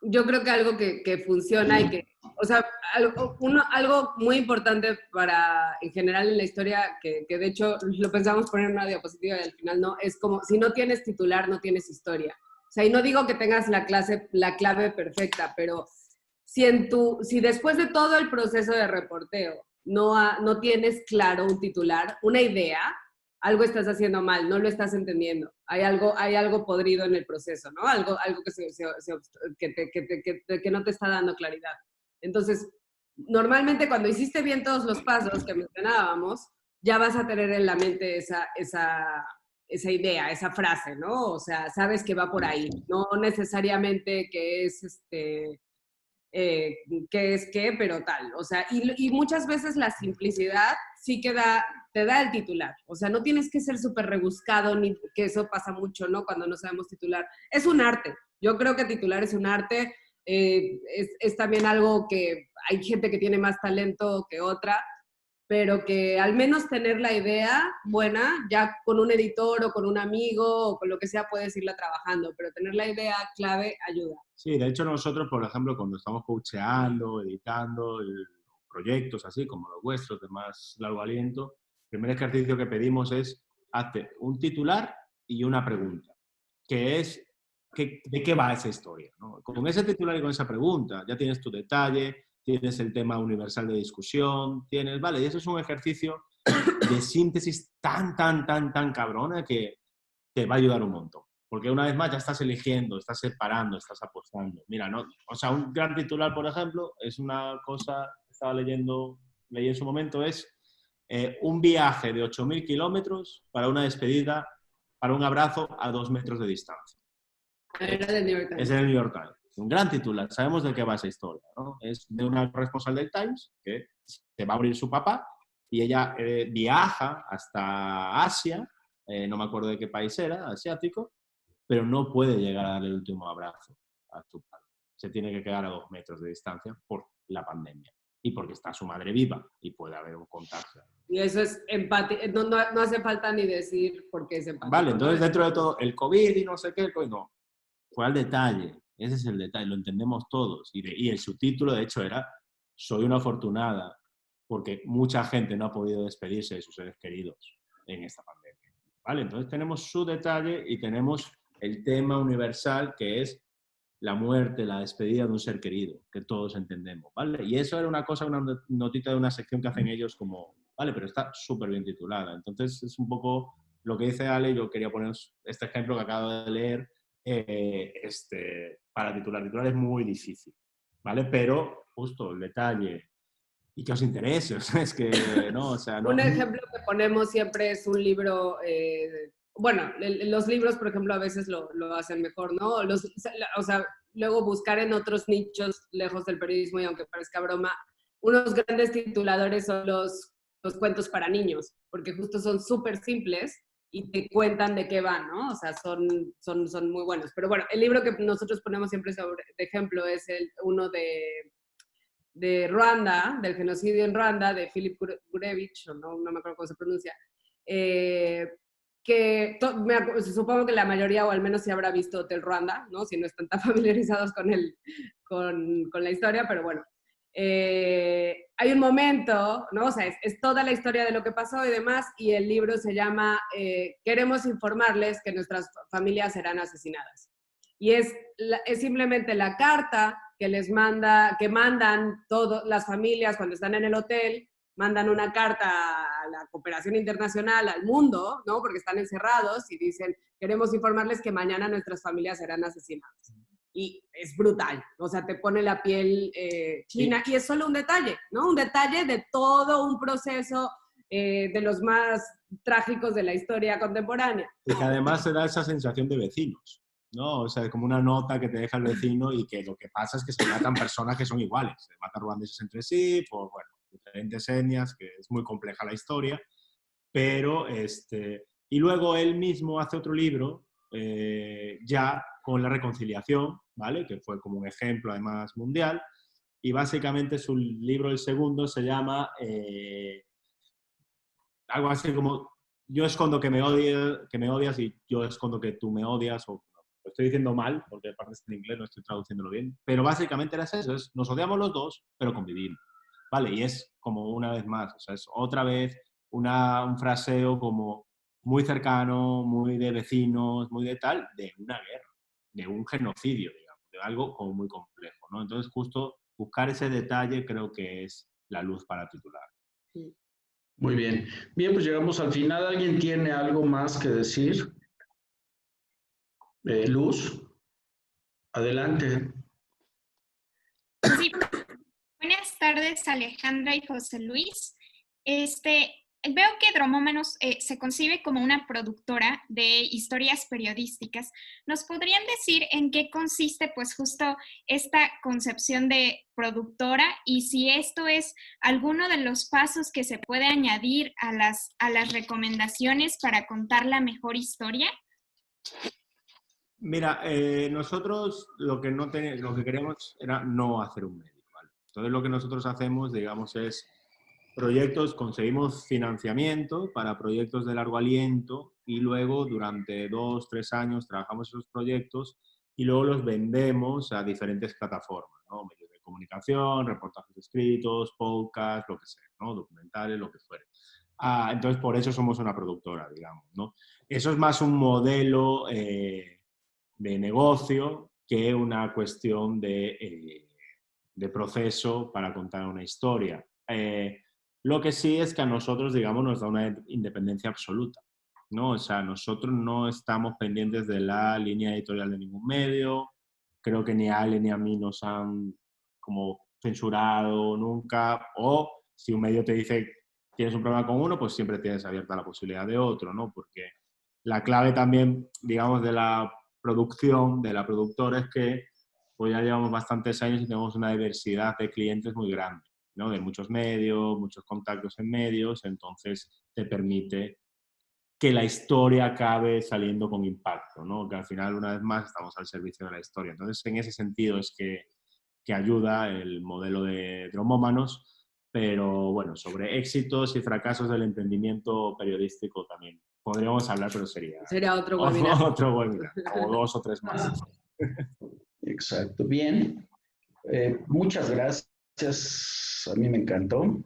yo creo que algo que funciona y que, o sea, algo muy importante para, en general en la historia, que de hecho lo pensamos poner en una diapositiva y al final no, es como, si no tienes titular, no tienes historia. O sea, y no digo que tengas la clave perfecta, pero si después de todo el proceso de reporteo no tienes claro un titular, una idea, algo estás haciendo mal, no lo estás entendiendo. Hay algo podrido en el proceso, ¿no? Algo que no te está dando claridad. Entonces, normalmente cuando hiciste bien todos los pasos que mencionábamos, ya vas a tener en la mente esa idea, esa frase, ¿no? O sea, sabes que va por ahí. No necesariamente que es qué es qué, pero tal. O sea, y muchas veces la simplicidad sí te da el titular. O sea, no tienes que ser súper rebuscado, ni que eso pasa mucho, ¿no? Cuando no sabemos titular. Es un arte. Yo creo que titular es un arte. Es también algo que hay gente que tiene más talento que otra, pero que al menos tener la idea buena, ya con un editor o con un amigo o con lo que sea puedes irla trabajando, pero tener la idea clave ayuda. Sí, de hecho nosotros, por ejemplo, cuando estamos coacheando, editando proyectos así como los vuestros de más largo aliento, el primer ejercicio que pedimos es hazte un titular y una pregunta, que es ¿de qué va esa historia? ¿No? Con ese titular y con esa pregunta ya tienes tu detalle, tienes el tema universal de discusión, vale, y eso es un ejercicio de síntesis tan cabrona que te va a ayudar un montón. Porque una vez más ya estás eligiendo, estás separando, estás apostando. Mira, ¿no? O sea, un gran titular, por ejemplo, es una cosa que estaba leí en su momento, es un viaje de 8.000 kilómetros para una despedida, para un abrazo a 2 metros de distancia. Era del New York Times. Es el New York Times. Un gran titular. Sabemos de qué va esa historia, ¿no? Es de una corresponsal del Times que se va a abrir su papá y ella viaja hasta Asia, no me acuerdo de qué país era, asiático, pero no puede llegar a darle el último abrazo a su padre. Se tiene que quedar a 2 metros de distancia por la pandemia y porque está su madre viva y puede haber un contagio. Y eso es empatía, no hace falta ni decir por qué es empatía. Vale, entonces dentro de todo, el COVID y no sé qué, no, fue al detalle, ese es el detalle, lo entendemos todos. Y el subtítulo, de hecho, era Soy una afortunada, porque mucha gente no ha podido despedirse de sus seres queridos en esta pandemia. ¿Vale? Entonces tenemos su detalle y tenemos el tema universal que es la muerte, la despedida de un ser querido, que todos entendemos, ¿vale? Y eso era una cosa, una notita de una sección que hacen ellos como, ¿vale? Pero está súper bien titulada. Entonces es un poco lo que dice Ale, yo quería poner este ejemplo que acabo de leer, para titular. Titular es muy difícil, ¿vale? Pero justo el detalle y que os interese, o sea, es que, ¿no? O sea, no. Un ejemplo que ponemos siempre es un libro... bueno, los libros, por ejemplo, a veces lo hacen mejor, ¿no? O sea, luego buscar en otros nichos lejos del periodismo, y aunque parezca broma, unos grandes tituladores son los cuentos para niños, porque justo son súper simples y te cuentan de qué van, ¿no? O sea, son muy buenos. Pero bueno, el libro que nosotros ponemos siempre de ejemplo es uno de Ruanda, del genocidio en Ruanda, de Filip Gurevich, o no me acuerdo cómo se pronuncia, que supongo que la mayoría, o al menos se habrá visto Hotel Ruanda, ¿no? Si no están tan familiarizados con la historia, pero bueno. hay un momento, ¿no? O sea, es toda la historia de lo que pasó y demás, y el libro se llama Queremos informarles que nuestras familias serán asesinadas. Y es simplemente la carta que mandan todas las familias cuando están en el hotel, mandan una carta a la cooperación internacional, al mundo, ¿no? Porque están encerrados y dicen, queremos informarles que mañana nuestras familias serán asesinadas. Y es brutal, o sea, te pone la piel china, y es solo un detalle, ¿no? Un detalle de todo un proceso de los más trágicos de la historia contemporánea. Y que además se da esa sensación de vecinos, ¿no? O sea, como una nota que te deja el vecino y que lo que pasa es que se matan personas que son iguales, se matan ruandeses entre sí, por, bueno, diferentes etnias, que es muy compleja la historia, pero y luego él mismo hace otro libro ya con la reconciliación, ¿vale? Que fue como un ejemplo además mundial, y básicamente su libro, el segundo, se llama algo así como yo escondo que me odias y yo escondo que tú me odias, o lo estoy diciendo mal, porque aparte es en inglés, no estoy traduciéndolo bien, pero básicamente era eso, nos odiamos los dos, pero convivimos, ¿vale? Y es como una vez más, o sea, es otra vez un fraseo como muy cercano, muy de vecinos, muy de tal, de una guerra, de un genocidio, digamos, de algo como muy complejo, ¿no? Entonces, justo buscar ese detalle creo que es la luz para titular. Sí. Muy bien. Bien, pues llegamos al final. ¿Alguien tiene algo más que decir? Luz, adelante. Sí, buenas tardes, Alejandra y José Luis. Veo que Dromómanos se concibe como una productora de historias periodísticas. ¿Nos podrían decir en qué consiste, pues, justo esta concepción de productora y si esto es alguno de los pasos que se puede añadir a las recomendaciones para contar la mejor historia? Mira, nosotros lo que queríamos era no hacer un medio, ¿vale? Entonces lo que nosotros hacemos, digamos, es proyectos, conseguimos financiamiento para proyectos de largo aliento y luego durante 2, 3 años trabajamos esos proyectos y luego los vendemos a diferentes plataformas, ¿no? Medios de comunicación, reportajes escritos, podcasts, lo que sea, ¿no? Documentales, lo que fuere. Entonces, por eso somos una productora, digamos, ¿no? Eso es más un modelo de negocio que una cuestión de proceso para contar una historia. Lo que sí es que a nosotros, digamos, nos da una independencia absoluta, ¿no? O sea, nosotros no estamos pendientes de la línea editorial de ningún medio. Creo que ni a Ale ni a mí nos han como censurado nunca. O si un medio te dice tienes un problema con uno, pues siempre tienes abierta la posibilidad de otro, ¿no? Porque la clave también, digamos, de la producción, de la productora, es que pues ya llevamos bastantes años y tenemos una diversidad de clientes muy grande, ¿no? De muchos medios, muchos contactos en medios, entonces te permite que la historia acabe saliendo con impacto, ¿no? Que al final, una vez más, estamos al servicio de la historia. Entonces, en ese sentido es que ayuda el modelo de Dromómanos, pero bueno, sobre éxitos y fracasos del emprendimiento periodístico también podríamos hablar, pero sería otro webinar. Otro webinar, o 2 o 3 más. Exacto. Bien. Muchas gracias. A mí me encantó.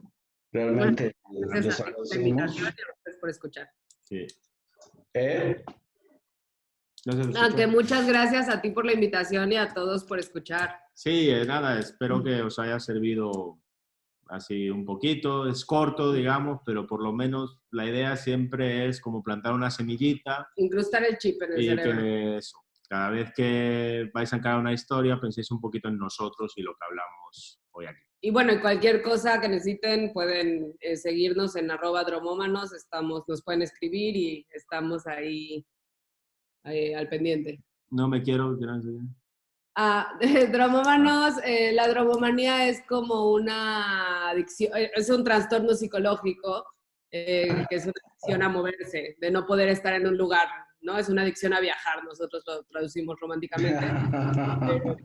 Realmente les agradecemos. Gracias por escuchar. Sí. Que muchas gracias a ti por la invitación y a todos por escuchar. Sí, nada, espero que os haya servido así un poquito. Es corto, digamos, pero por lo menos la idea siempre es como plantar una semillita. Incrustar el chip en el cerebro. Que eso, cada vez que vais a encarar una historia, penséis un poquito en nosotros y lo que hablamos hoy aquí. Y bueno, y cualquier cosa que necesiten pueden seguirnos en @dromómanos, nos pueden escribir y estamos ahí al pendiente. No me quiero enseñar. Dromómanos, la dromomanía es como una adicción, es un trastorno psicológico que es una adicción a moverse, de no poder estar en un lugar, ¿no? Es una adicción a viajar, nosotros lo traducimos románticamente, pero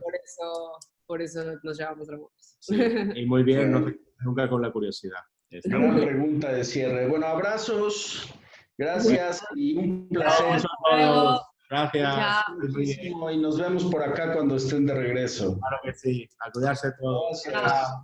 por eso nos llamamos Dromómanos. Sí, y muy bien, no, nunca con la curiosidad. Gran pregunta de cierre. Bueno, abrazos, gracias y un placer. Gracias. Y nos vemos por acá cuando estén de regreso. Claro que sí, a cuidarse todos. Gracias.